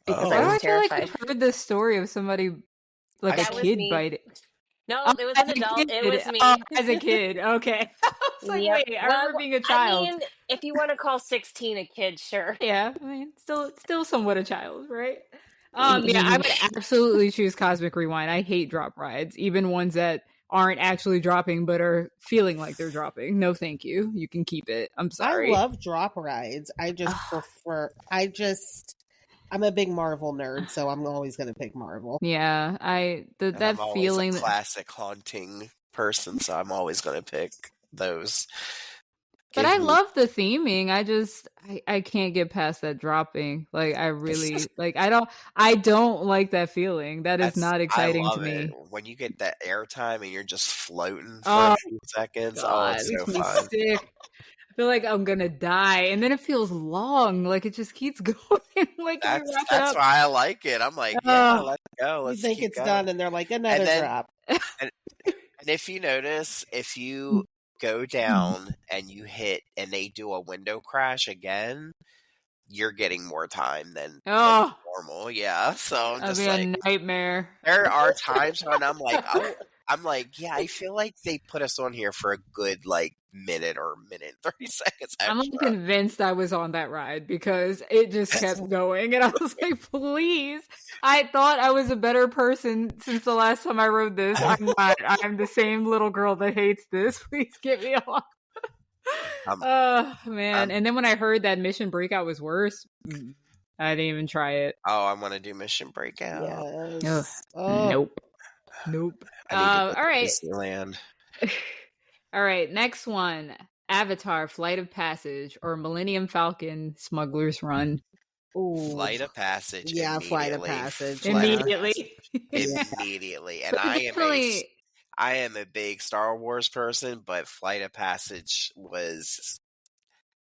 because Why I do was I feel like terrified. I've heard this story of somebody, like That a was kid me. bite it? No, Oh, it was as an a adult. It kid. was me. Oh, as a kid. Okay. I was like, Yep. wait, I remember being a child. I mean, if you want to call 16 a kid, sure. Yeah, I mean, still somewhat a child, right? Yeah, I would absolutely choose Cosmic Rewind. I hate drop rides, even ones that aren't actually dropping but are feeling like they're dropping. No, thank you. You can keep it. I'm sorry. I love drop rides. I just prefer. I'm a big Marvel nerd, so I'm always going to pick Marvel. Yeah, that I'm always feeling. a classic haunting person, so I'm always going to pick those. But I love the theming. I can't get past that dropping. Like I really like. I don't like that feeling. That is not exciting to me. When you get that airtime and you're just floating for a few seconds. God, it's it so makes me fun. sick. I feel like I'm gonna die, and then it feels long. Like it just keeps going. Like that's why I like it. I'm like, yeah, let's go. Let's you think keep it's going. done, and they're like another drop. And if you notice, if you go down and you hit, and they do a window crash again, you're getting more time than normal. Yeah, so I'm just be like a nightmare. There are times when I'm like, yeah, I feel like they put us on here for a good like minute or minute 30 seconds extra. I'm convinced I was on that ride because it just kept going, and I was like, please. I thought I was a better person since the last time I rode this. I'm not. I'm the same little girl that hates this. Please get me off. Oh man. And then when I heard that Mission Breakout was worse, I didn't even try it. Oh, I want to do Mission Breakout. Yes. Nope. All right. Disneyland. All right, next one. Avatar, Flight of Passage, or Millennium Falcon, Smuggler's Run. Ooh. Flight of Passage. Yeah, Flight of Passage. Immediately. Immediately. And I am a big Star Wars person, but Flight of Passage was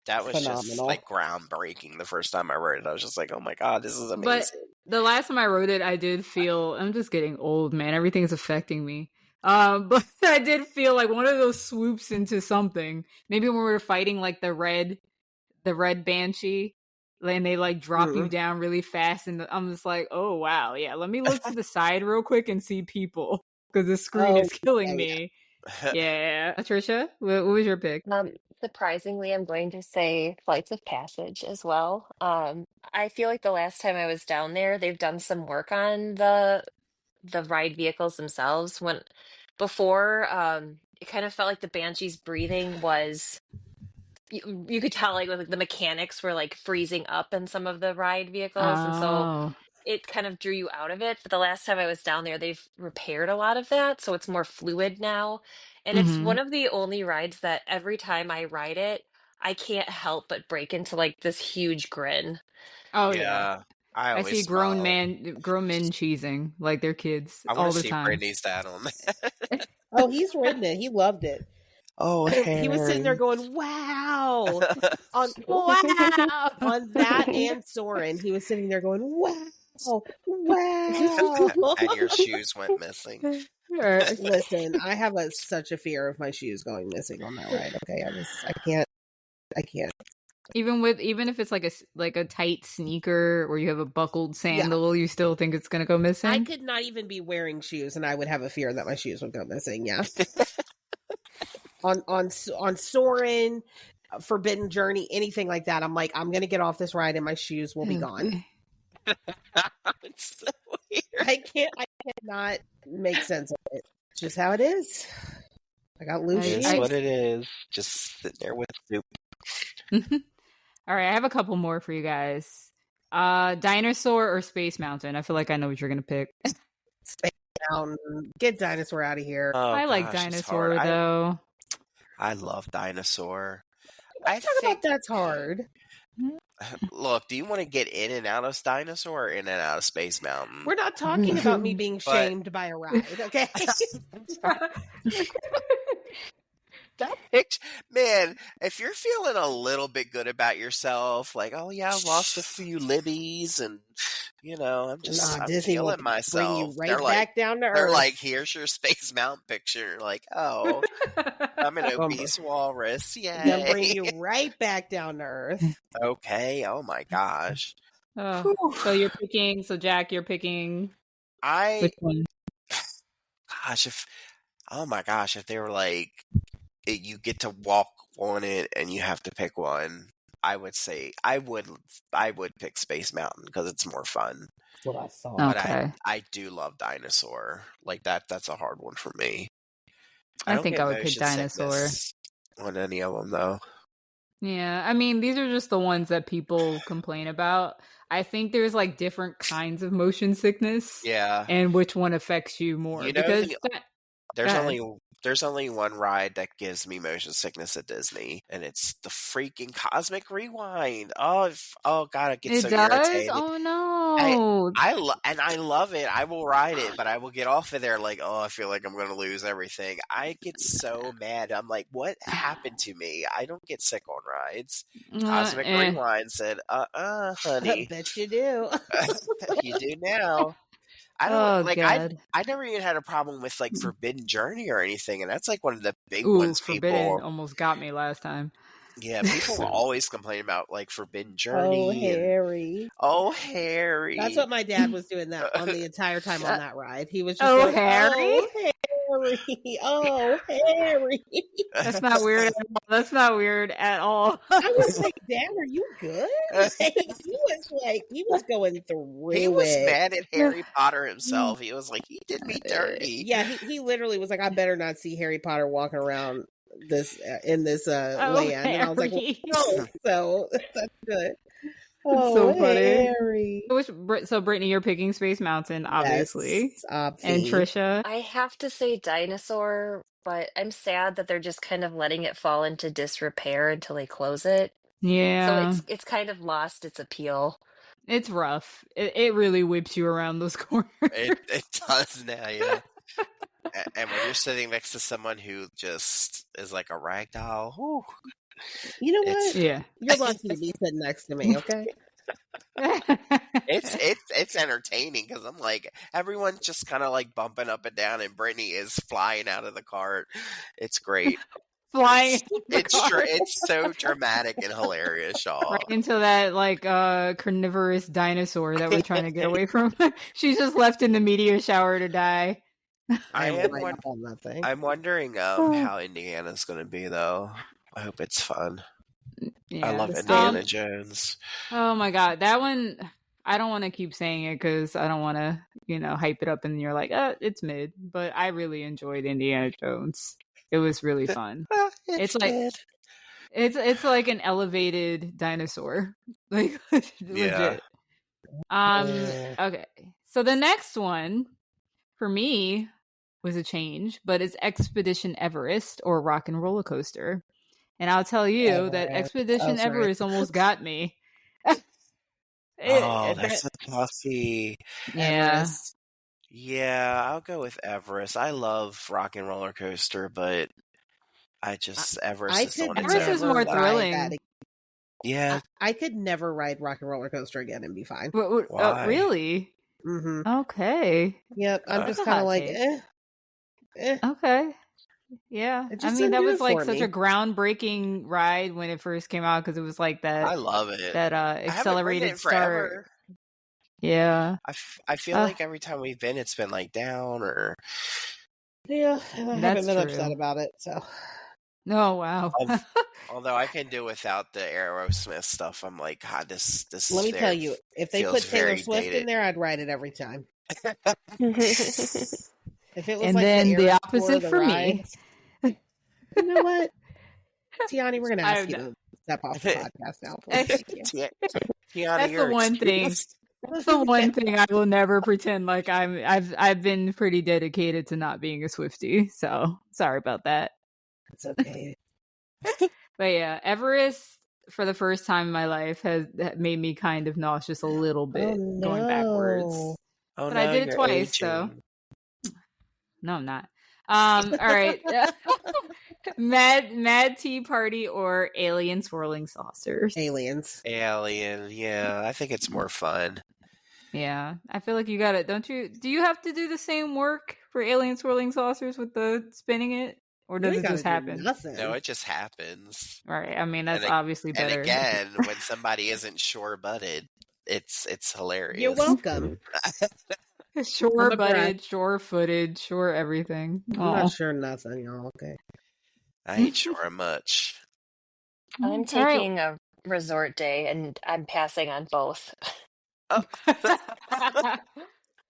phenomenal. Just like groundbreaking the first time I rode it. I was just like, oh my God, this is amazing. But the last time I rode it, I did feel, I'm just getting old, man. Everything's affecting me. But I did feel like one of those swoops into something. Maybe when we were fighting like the red Banshee, and they like drop you down really fast, and I'm just like, oh wow, yeah. Let me look to the side real quick and see people because the screen is killing me. Yeah, Tricia, what was your pick? Surprisingly, I'm going to say Flights of Passage as well. I feel like the last time I was down there, they've done some work on the ride vehicles themselves. Before, it kind of felt like the Banshee's breathing was you could tell like the mechanics were like freezing up in some of the ride vehicles, and so it kind of drew you out of it. But the last time I was down there, they've repaired a lot of that, so it's more fluid now. And it's one of the only rides that every time I ride it, I can't help but break into like this huge grin. Oh yeah. I see grown men cheesing like they're kids all the time. Brittney's dad on that. Oh, he's ridden it. He loved it. Oh, he was sitting there going, "Wow!" on that and Soren, he was sitting there going, "Wow, wow!" And your shoes went missing. Listen, I have such a fear of my shoes going missing on that ride. Okay, I can't. Even if it's like a tight sneaker or you have a buckled sandal, you still think it's gonna go missing? I could not even be wearing shoes, and I would have a fear that my shoes would go missing. Yeah. on Soren, Forbidden Journey, anything like that. I'm like, I'm going to get off this ride and my shoes will be gone. It's so weird. I cannot make sense of it. It's just how it is. I got loose shoes. It's what it is. Just sitting there with soup. All right, I have a couple more for you guys. Dinosaur or Space Mountain? I feel like I know what you're gonna pick. Space Mountain. Get Dinosaur out of here. Oh, I like Dinosaur though. I love Dinosaur. I think about that's hard. Look, do you want to get in and out of Dinosaur or in and out of Space Mountain? We're not talking about me being shamed by a ride, okay? That picture, man, if you're feeling a little bit good about yourself, like, oh yeah, I lost a few libbies and, I'm Disney feeling myself. Bring you right they're back like, down to earth. They're like, here's your Space Mountain picture. You're like, oh, I'm an obese walrus. Yay. They'll bring you right back down to earth. Okay. Oh my gosh. So Jack, you're picking which one? Gosh, if they were like, you get to walk on it and you have to pick one, I would say I would pick Space Mountain because it's more fun. That's what I saw. But Okay. I do love Dinosaur. Like that's a hard one for me. I think I would pick Dinosaur on any of them though. Yeah, I mean, these are just the ones that people complain about. I think there's like different kinds of motion sickness. Yeah. And which one affects you more? Because there's only one ride that gives me motion sickness at Disney, and it's the freaking Cosmic Rewind. Oh God, it gets so irritated. Oh no! I love it. I will ride it, but I will get off of there like, I feel like I'm going to lose everything. I get so mad. I'm like, what happened to me? I don't get sick on rides. Cosmic Rewind said, honey. I bet you do. You do now. I don't I never even had a problem with like Forbidden Journey or anything, and that's like one of the big ones. Forbidden almost got me last time. Yeah, people always complain about like Forbidden Journey. Oh, Harry. That's what my dad was doing on the entire time on that ride. He was just Harry. Oh, Harry. That's not weird. That's not weird at all. I was like, Dad, are you good? He was going through He was mad at Harry Potter himself. He was like, he did me dirty. Yeah, he literally was like, I better not see Harry Potter walking around in this land. And I was like, well, so that's good. Oh, so funny. Harry. So Brittney, you're picking Space Mountain, obviously. Yes, and Tricia? I have to say Dinosaur, but I'm sad that they're just kind of letting it fall into disrepair until they close it. Yeah. So it's kind of lost its appeal. It's rough. It really whips you around those corners. It does now, yeah. And when you're sitting next to someone who just is like a rag doll, whew, you know what? Yeah, you're lucky to be sitting next to me. Okay. It's entertaining because I'm like, everyone's just kind of like bumping up and down, and Brittney is flying out of the cart. It's great. Flying. It's so dramatic and hilarious, y'all. Right into that like carnivorous dinosaur that we're trying to get away from. She's just left in the meteor shower to die. I'm wondering how Indiana's going to be, though. I hope it's fun. Yeah. I love Indiana Jones. Oh my God, that one! I don't want to keep saying it because I don't want to, hype it up, and you're like, it's mid. But I really enjoyed Indiana Jones. It was really fun. It's like it's like an elevated dinosaur, like legit. Okay, so the next one for me was a change, but it's Expedition Everest or Rock and Roller Coaster. And I'll tell you that Expedition Everest almost got me. That's a toughie. Yeah. Everest. Yeah, I'll go with Everest. I love Rock and Roller Coaster, but Everest is more thrilling. Yeah. I could never ride Rock and Roller Coaster again and be fine. Why? Really? Mm-hmm. Okay. Yep, I'm just kind of like, Okay. Yeah. I mean, that was like such a groundbreaking ride when it first came out because it was like that. I love it. That accelerated start. Forever. Yeah. I feel like every time we've been, it's been like down or. Yeah, I haven't been upset about it, so. Oh wow. Although I can do without the Aerosmith stuff. I'm like, God, this Let me tell very you, if they feels put Taylor very Swift in dated. there, I'd ride it every time. If it was And like then the Eras opposite Tour, the for ride, me. you know what, Tionni, we're gonna ask I'm you to step off the podcast now, please. That's Thank you. Tiana, the you're one thing. excused. That's the one thing I will never pretend like I've been pretty dedicated to not being a Swiftie. So sorry about that. It's okay. But yeah, Everest for the first time in my life has made me kind of nauseous a little bit going backwards. Oh, Oh, But no, I did it you're twice, aging. so no, I'm not. All right. Mad Tea Party or Alien Swirling Saucers? aliens. Alien, yeah, I think it's more fun. Yeah, I feel like you got it, don't you? Do you have to do the same work for Alien Swirling Saucers with the spinning it? Or does You it gotta just do happen? Nothing. No, it just happens. All right. I mean, that's And obviously And better. again, when somebody isn't sure-butted, it's hilarious. You're welcome. Sure I'm butted, sure footed, sure everything. I'm Aw. not sure nothing, y'all. Okay. I ain't sure much. I'm All right. taking a resort day and I'm passing on both. Oh.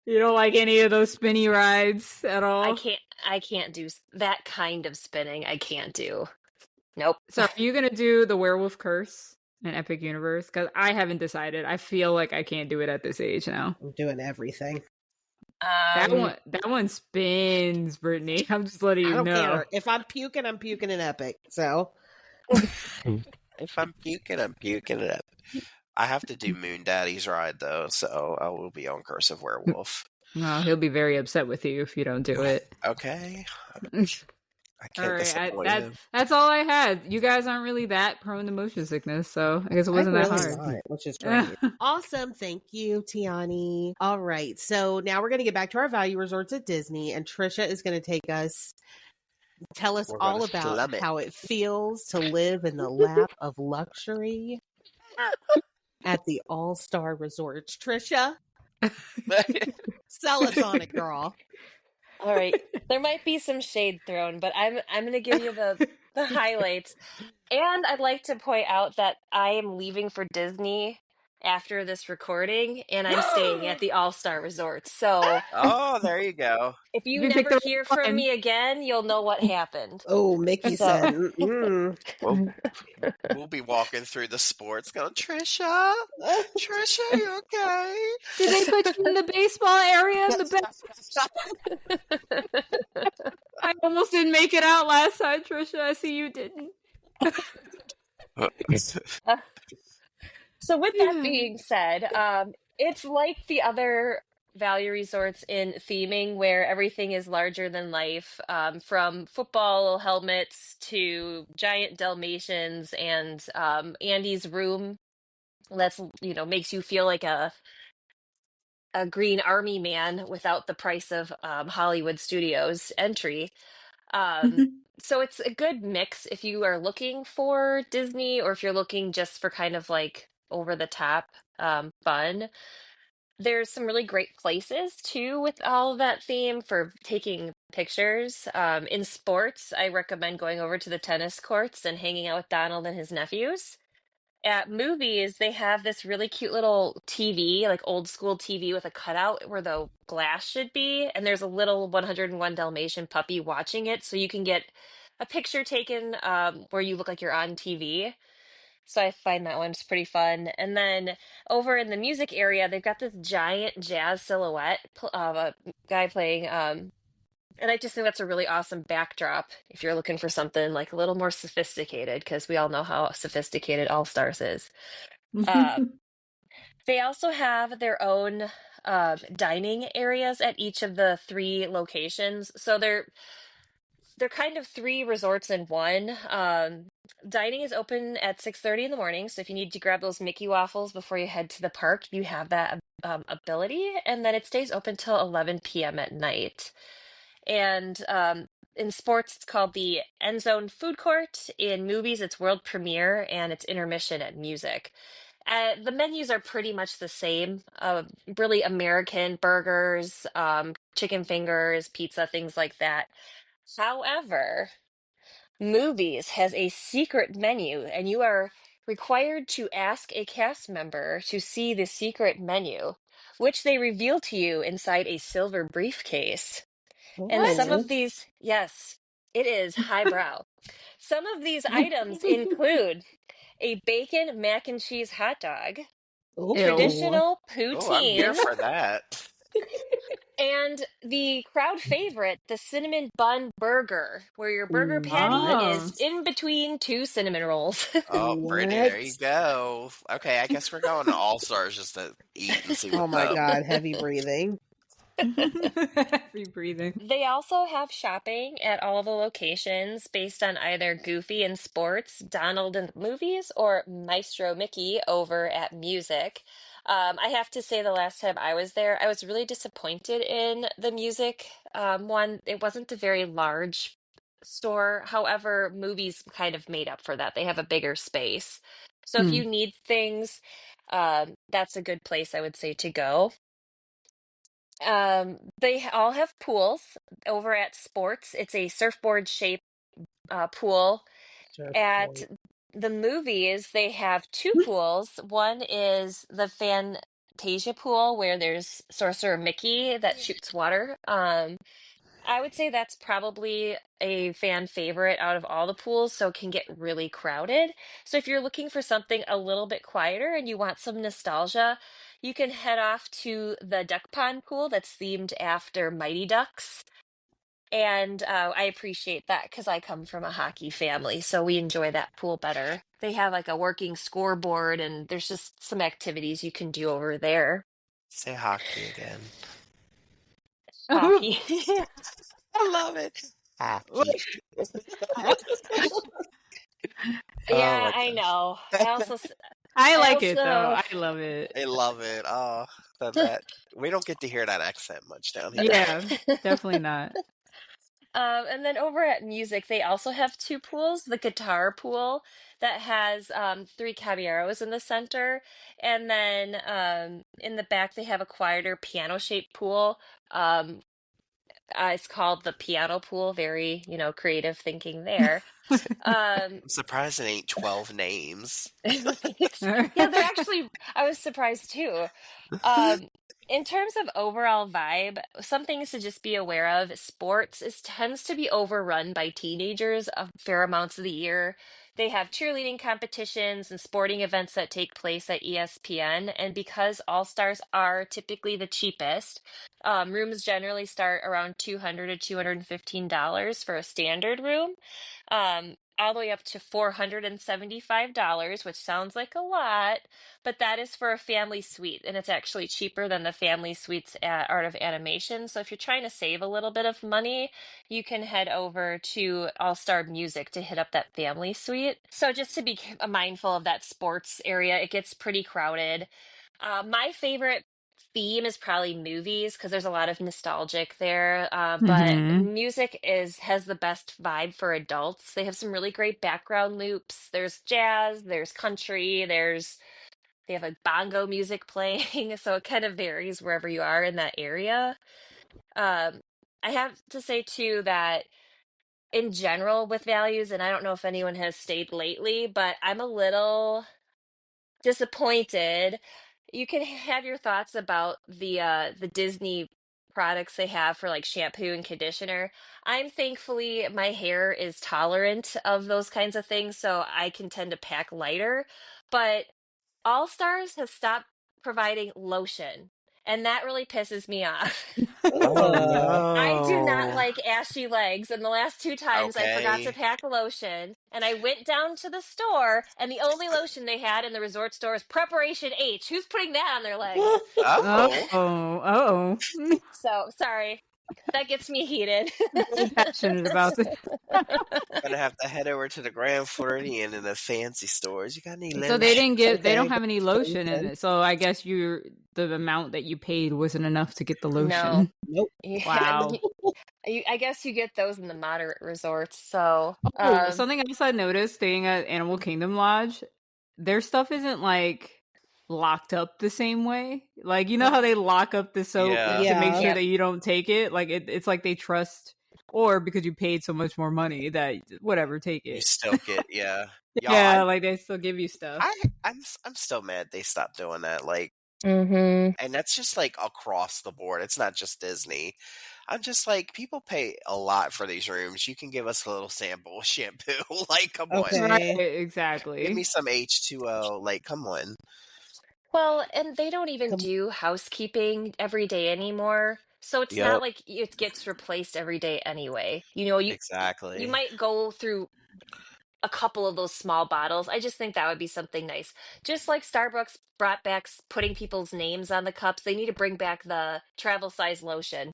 You don't like any of those spinny rides at all? I can't do that kind of spinning. I can't do. Nope. So are you gonna do the Werewolf Curse in Epic Universe? Because I haven't decided. I feel like I can't do it at this age now. I'm doing everything. That one spins, Brittney. I'm just letting I you don't know. care. If I'm puking in Epic. So If I'm puking, I'm puking it up. I have to do Moon Daddy's ride, though, so I will be on Curse of Werewolf. No, he'll be very upset with you if you don't do it. Okay. I All can't right, disappoint him. that's all I had. You guys aren't really that prone to motion sickness, so I guess it wasn't that hard. Not, which is great. Awesome. Thank you, Tionni. All right. So now we're going to get back to our value resorts at Disney, and Tricia is going to tell us We're all gonna about slum it. how it feels to live in the lap of luxury at the All-Star Resorts. Tricia, sell us on it, girl. All right. There might be some shade thrown, but I'm going to give you the highlights. And I'd like to point out that I am leaving for Disney after this recording, and I'm staying at the All-Star Resort. So Oh, there you go. if you You picked never the hear right from one. me again, you'll know what happened. Oh, Mickey So- said, mm-mm. We'll be walking through the sports going, Tricia, you okay? Did they put you in the baseball area in the back? I almost didn't make it out last time, Tricia. I see you didn't. So with that being said, it's like the other value resorts in theming where everything is larger than life, from football helmets to giant Dalmatians and Andy's room that's makes you feel like a green army man without the price of Hollywood Studios entry. So it's a good mix if you are looking for Disney or if you're looking just for kind of like over the top fun. There's some really great places too with all of that theme for taking pictures. In sports, I recommend going over to the tennis courts and hanging out with Donald and his nephews. At movies, they have this really cute little TV, like old school TV with a cutout where the glass should be. And there's a little 101 Dalmatian puppy watching it. So you can get a picture taken where you look like you're on TV. So I find that one's pretty fun. And then over in the music area, they've got this giant jazz silhouette of a guy playing. And I just think that's a really awesome backdrop if you're looking for something like a little more sophisticated, because we all know how sophisticated All Stars is. They also have their own dining areas at each of the 3 locations. So they're kind of 3 resorts in one. Dining is open at 6:30 in the morning, so if you need to grab those Mickey waffles before you head to the park, you have that ability. And then it stays open till 11 p.m. at night. And in sports, it's called the End Zone Food Court. In movies, it's world premiere and it's intermission at music. The menus are pretty much the same. Really American burgers, chicken fingers, pizza, things like that. However, Movies has a secret menu, and you are required to ask a cast member to see the secret menu, which they reveal to you inside a silver briefcase. And some What? Oh, of these, yes, it is highbrow. Some of these items include a bacon mac and cheese hot dog, Ew. traditional Oh, I'm here poutine, for that. and the crowd favorite, the cinnamon bun burger, where your burger patty what? Oh. is in between two cinnamon rolls. Oh, Brittany, there you What? go. Okay, I guess we're going to All Stars just to eat and see Oh what's my up. God, heavy breathing. Free breathing. They also have shopping at all the locations based on either Goofy in sports, Donald in the movies, or Maestro Mickey over at music. I have to say, the last time I was there, I was really disappointed in the music one. It wasn't a very large store. However, movies kind of made up for that. They have a bigger space. So if Hmm. you need things, that's a good place, I would say, to go. They all have pools over at Sports. It's a surfboard shaped pool. At Surfboard. the movies, they have two pools. One is the Fantasia pool where there's Sorcerer Mickey that shoots water. I would say that's probably a fan favorite out of all the pools, so it can get really crowded. So if you're looking for something a little bit quieter and you want some nostalgia, you can head off to the Duck Pond pool that's themed after Mighty Ducks. And I appreciate that because I come from a hockey family, so we enjoy that pool better. They have like a working scoreboard, and there's just some activities you can do over there. Say hockey again. Hockey. I love it. Hockey. Oh Yeah, my I gosh. know. I also I I like it though. also, I love it. I love it. Oh, that we don't get to hear that accent much down here. Yeah, definitely not. and then over at music, they also have two pools. The guitar pool that has three caballeros in the center, and then in the back they have a quieter piano-shaped pool. Um, it's called the piano pool. Very, creative thinking there. Um, I'm surprised it ain't 12 names. yeah, they're actually. I was surprised too. Um, in terms of overall vibe, some things to just be aware of. Sports tends to be overrun by teenagers a fair amounts of the year. They have cheerleading competitions and sporting events that take place at ESPN. And because All Stars are typically the cheapest, rooms generally start around $200 to $215 for a standard room. All the way up to $475, which sounds like a lot, but that is for a family suite, and it's actually cheaper than the family suites at Art of Animation. So if you're trying to save a little bit of money, you can head over to All Star Music to hit up that family suite. So just to be mindful of that sports area, it gets pretty crowded. My favorite theme is probably movies because there's a lot of nostalgic there. But Hmm. music has the best vibe for adults. They have some really great background loops. There's jazz, there's country, they have like bongo music playing, so it kind of varies wherever you are in that area. Um, I have to say too that in general with values, and I don't know if anyone has stayed lately, but I'm a little disappointed. You can have your thoughts about the Disney products they have for like shampoo and conditioner. I'm thankfully my hair is tolerant of those kinds of things, so I can tend to pack lighter. But All Stars has stopped providing lotion, and that really pisses me off. Oh Ugh. I do not no. like ashy legs, and the last two times I forgot to Okay. pack lotion, and I went down to the store, and the only lotion they had in the resort store is Preparation H. Who's putting that on their legs? Oh, Oh. oh. So sorry, that gets me heated. Very passionate about this. Gonna have to head over to the Grand Floridian in the fancy stores. You got any So they lotion? didn't give, they don't Okay. have any lotion in it. So I guess the amount that you paid wasn't enough to get the No. lotion. Nope. Yeah, Wow. I guess you get those in the moderate resorts. So, Oh, something else I noticed staying at Animal Kingdom Lodge, their stuff isn't like locked up the same way. Like, you know how they lock up the soap Yeah. to make Yeah. sure Yep. that you don't take it? Like it's like they trust or because you paid so much more money that whatever, take You it. still get, yeah. Yeah, like they still give you stuff. I'm still mad they stopped doing that. Like, Mm-hmm. and that's just like across the board. It's not just Disney. I'm just like, people pay a lot for these rooms. You can give us a little sample shampoo. Like, come on. Okay. Right, Give exactly. me some H2O. Like, come on. Well, and they don't even Come- do housekeeping every day anymore. So it's not Yep, like it gets replaced every day anyway. You know, you exactly. might go through a couple of those small bottles. I just think that would be something nice. Just like Starbucks brought back putting people's names on the cups, they need to bring back the travel size lotion.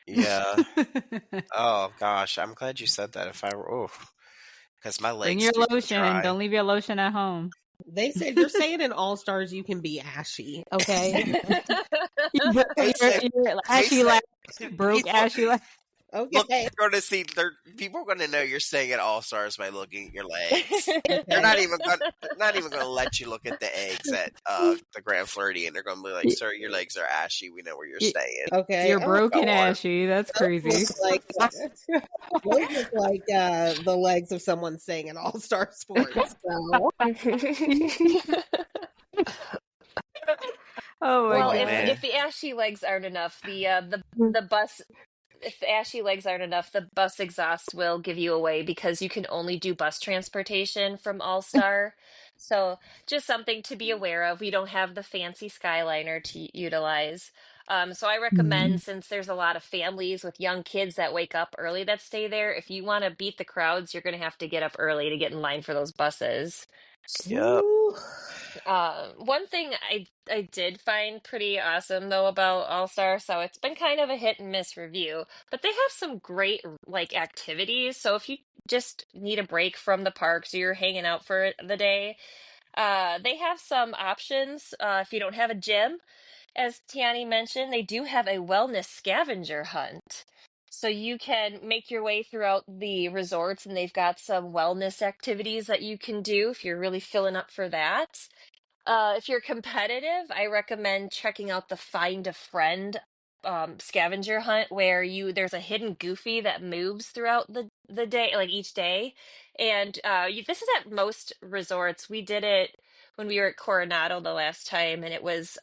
Yeah. Oh gosh, I'm glad you said that. If I were, because my Bring legs your do get lotion. dry. Don't leave your lotion at home. They said you're saying in All Stars you can be ashy. Okay. They said, You're they ashy said, laugh, broke people, ashy laugh. look, Okay. you're going to see. People are going to know you're staying at All Stars by looking at your legs. They're Okay. not even going to let you look at the eggs at the Grand Floridian. They're going to be like, "Sir, your legs are ashy. We know where you're staying." Okay. You're Oh, broken Go on. ashy. That's crazy. those look like the legs of someone staying in All Star Sports. So. Oh my Well, god. man. if the ashy legs aren't enough, the bus if the ashy legs aren't enough, the bus exhaust will give you away because you can only do bus transportation from All Star. So just something to be aware of. We don't have the fancy Skyliner to utilize. So I recommend, since there's a lot of families with young kids that wake up early that stay there, if you want to beat the crowds, you're going to have to get up early to get in line for those buses. Yep. Ooh. One thing I did find pretty awesome though about All Star, so it's been kind of a hit and miss review, but they have some great like activities. So if you just need a break from the parks or you're hanging out for the day, they have some options. If you don't have a gym, as Tiani mentioned, they do have a wellness scavenger hunt. So you can make your way throughout the resorts, and they've got some wellness activities that you can do if you're really filling up for that. If you're competitive, I recommend checking out the Find a Friend scavenger hunt where there's a hidden Goofy that moves throughout the day, like each day. And this is at most resorts. We did it when we were at Coronado the last time, and it was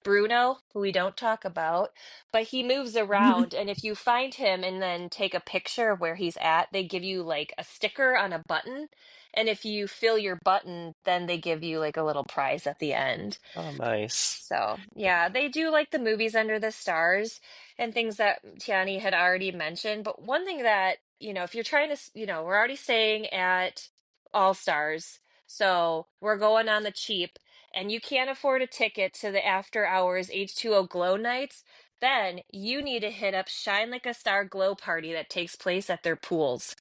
Bruno, who we don't talk about, but he moves around. And if you find him and then take a picture of where he's at, they give you like a sticker on a button. And if you fill your button, then they give you like a little prize at the end. Oh, nice. So, yeah, they do like the movies Under the Stars and things that Tiani had already mentioned. But one thing that, if you're trying to, we're already staying at All Stars. So we're going on the cheap and you can't afford a ticket to the after hours H2O glow nights. Then you need to hit up Shine Like a Star Glow Party that takes place at their pools.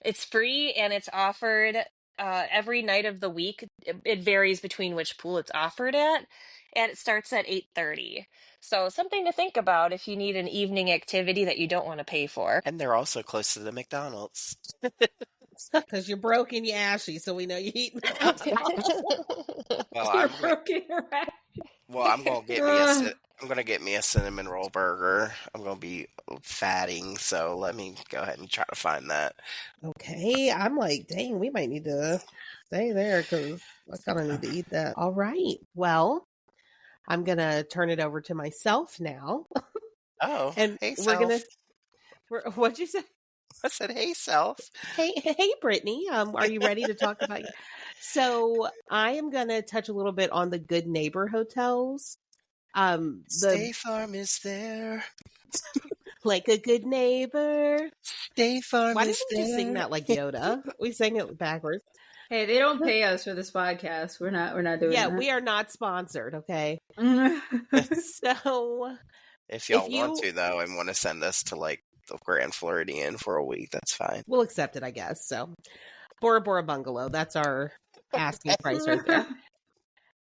It's free and it's offered every night of the week. It varies between which pool it's offered at, and it starts at 8:30. So something to think about if you need an evening activity that you don't want to pay for. And they're also close to the McDonald's. Because you're broken, you ashy, so we know you eat McDonald's. Well, I'm gonna get me I'm gonna get me a cinnamon roll burger. I'm gonna be fatting, so let me go ahead and try to find that. Okay, I'm like, dang, we might need to stay there because I kind of need to eat that. All right, well, I'm gonna turn it over to myself now, Oh, and hey, we're self. what'd you say? I said, hey, self. Hey, Brittney. Are you ready to talk about? So I am gonna touch a little bit on the Good Neighbor hotels. State Farm is there. Like a good neighbor. State Farm Why is didn't we there. just sing that like Yoda? We sang it backwards. Hey, they don't pay us for this podcast. We're not doing Yeah, that. we are not sponsored. Okay, so If y'all if want you- to, though, and want to send us to like the Grand Floridian for a week, that's fine. we'll accept it, I guess. So Bora Bora Bungalow. That's our asking price right there.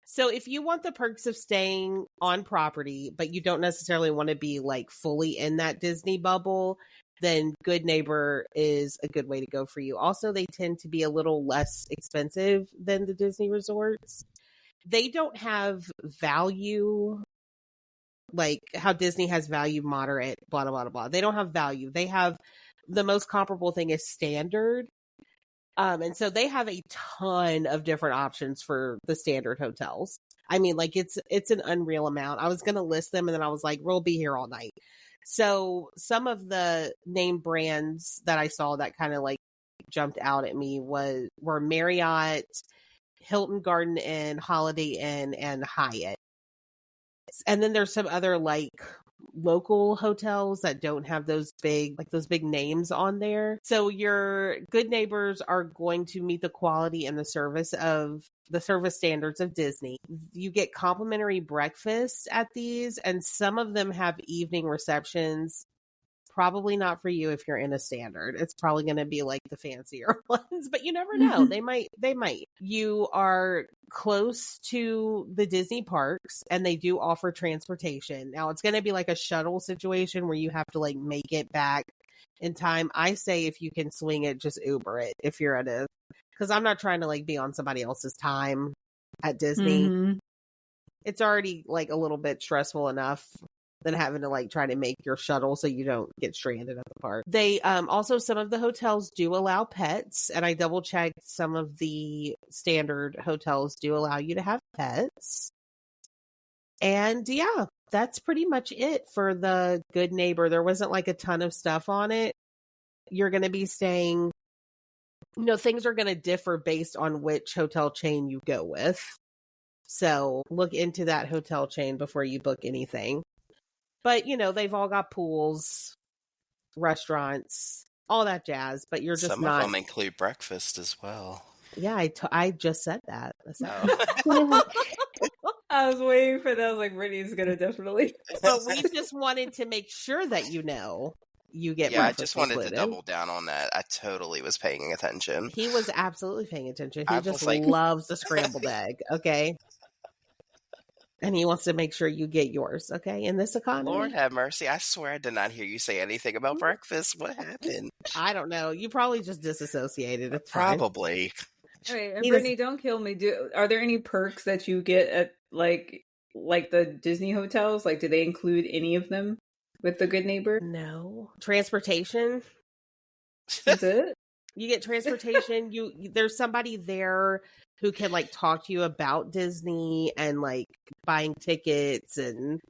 So if you want the perks of staying on property, but you don't necessarily want to be like fully in that Disney bubble, then Good Neighbor is a good way to go for you. Also, they tend to be a little less expensive than the Disney resorts. They don't have value like how Disney has value, moderate, blah, blah, blah, blah. They don't have value. They have the most comparable thing is standard. And so they have a ton of different options for the standard hotels. I mean, like it's an unreal amount. I was going to list them and then I was like, we'll be here all night. So some of the name brands that I saw that kind of like jumped out at me were Marriott, Hilton Garden Inn, Holiday Inn, and Hyatt. And then there's some other like local hotels that don't have those big names on there. So your good neighbors are going to meet the quality and the service standards of Disney. You get complimentary breakfast at these, and some of them have evening receptions. Probably not for you if you're in a standard. It's probably going to be like the fancier ones, but you never know. They might. You are close to the Disney parks and they do offer transportation. Now it's going to be like a shuttle situation where you have to like make it back in time. I say if you can swing it, just Uber it if you're because I'm not trying to like be on somebody else's time at Disney. Mm-hmm. It's already like a little bit stressful enough than having to like try to make your shuttle so you don't get stranded at the park. They also, some of the hotels do allow pets, and I double checked, some of the standard hotels do allow you to have pets. And yeah, that's pretty much it for the Good Neighbor. There wasn't like a ton of stuff on it. You're going to be staying, things are going to differ based on which hotel chain you go with. So look into that hotel chain before you book anything. But, they've all got pools, restaurants, all that jazz. But you're just Some of them include breakfast as well. Yeah, I just said that. I was waiting for that. I was like, Brittney's going to definitely. But we just wanted to make sure that you get Yeah, I just wanted included. to double down on that. I totally was paying attention. He was absolutely paying attention. He just like... loves the scrambled egg, okay? And he wants to make sure you get yours, okay? In this economy. Lord have mercy. I swear I did not hear you say anything about breakfast. What happened? I don't know. You probably just disassociated. It's probably. All right, and Brittney, don't kill me. Are there any perks that you get at like the Disney hotels? Like, do they include any of them with the Good Neighbor? No. Transportation. That's it? You get transportation. There's somebody there who can like talk to you about Disney and like buying tickets and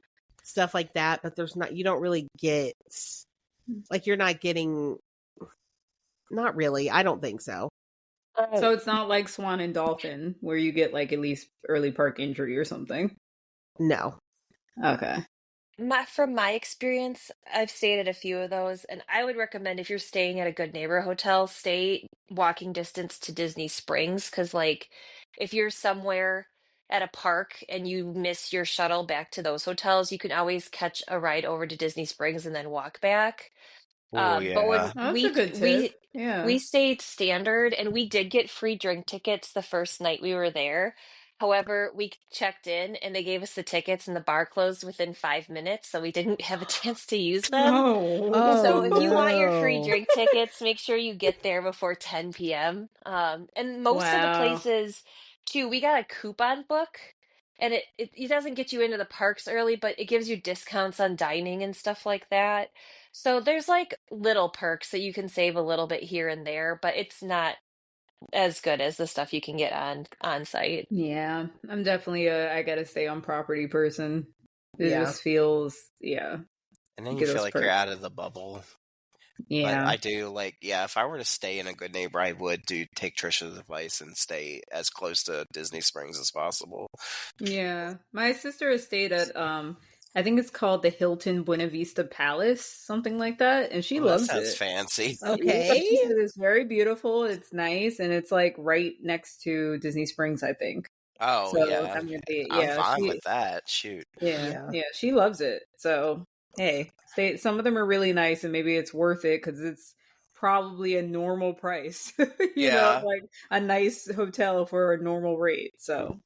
stuff like that. But you don't really get, like, you're not getting, not really. I don't think so. So it's not like Swan and Dolphin where you get like at least early park entry or something? No. Okay. From my experience, I've stayed at a few of those, and I would recommend if you're staying at a Good Neighbor hotel, stay walking distance to Disney Springs, because like if you're somewhere at a park and you miss your shuttle back to those hotels, you can always catch a ride over to Disney Springs and then walk back. Oh, yeah. But when That's a good tip. we stayed standard, and we did get free drink tickets the first night we were there. However, we checked in and they gave us the tickets and the bar closed within 5 minutes, so we didn't have a chance to use them. So if you want your free drink tickets, make sure you get there before 10 p.m. And most of the places, too, we got a coupon book, and it doesn't get you into the parks early, but it gives you discounts on dining and stuff like that. So there's like little perks that you can save a little bit here and there, but it's not as good as the stuff you can get on site. Yeah, I'm definitely I gotta stay on property person. It just feels, And then you feel like you're out of the bubble. Yeah. But I do if I were to stay in a Good Neighbor, I would take Tricia's advice and stay as close to Disney Springs as possible. Yeah. My sister has stayed at I think it's called the Hilton Buena Vista Palace, something like that, and she loves it. That sounds fancy. Okay. She said it's very beautiful, it's nice, and it's like right next to Disney Springs, I think. Oh, so, yeah. I'm fine with that. Shoot. Yeah, she loves it. So, hey, some of them are really nice, and maybe it's worth it because it's probably a normal price. you know, like a nice hotel for a normal rate. So,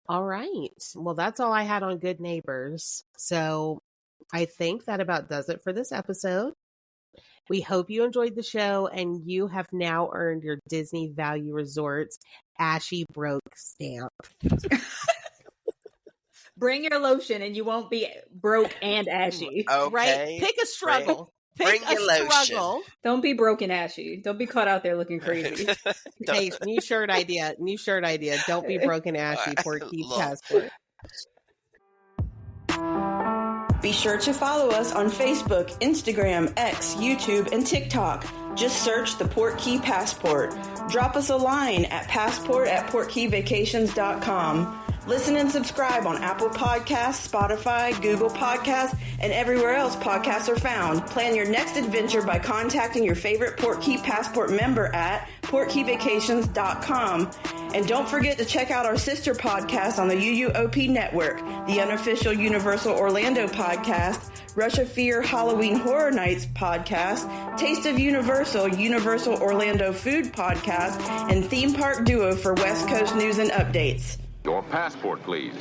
all right. Well, that's all I had on Good Neighbors. So I think that about does it for this episode. We hope you enjoyed the show and you have now earned your Disney Value Resorts Ashy Broke stamp. Bring your lotion and you won't be broke and ashy. Okay. Right? Pick a struggle. Bring Pick a your lotion. struggle. Don't be broke and ashy. Don't be caught out there looking crazy. Hey, new shirt idea. New shirt idea. Don't be broken ashy for Key Passport. Be sure to follow us on Facebook, Instagram, X, YouTube, and TikTok. Just search the Port Key Passport. Drop us a line at passport@portkeyvacations.com. Listen and subscribe on Apple Podcasts, Spotify, Google Podcasts, and everywhere else podcasts are found. Plan your next adventure by contacting your favorite Port Key Passport member at portkeyvacations.com. And don't forget to check out our sister podcast on the UUOP network, the unofficial Universal Orlando podcast, Russia Fear Halloween Horror Nights podcast, Taste of Universal Orlando Food podcast, and Theme Park Duo for West Coast news and updates. Your passport, please.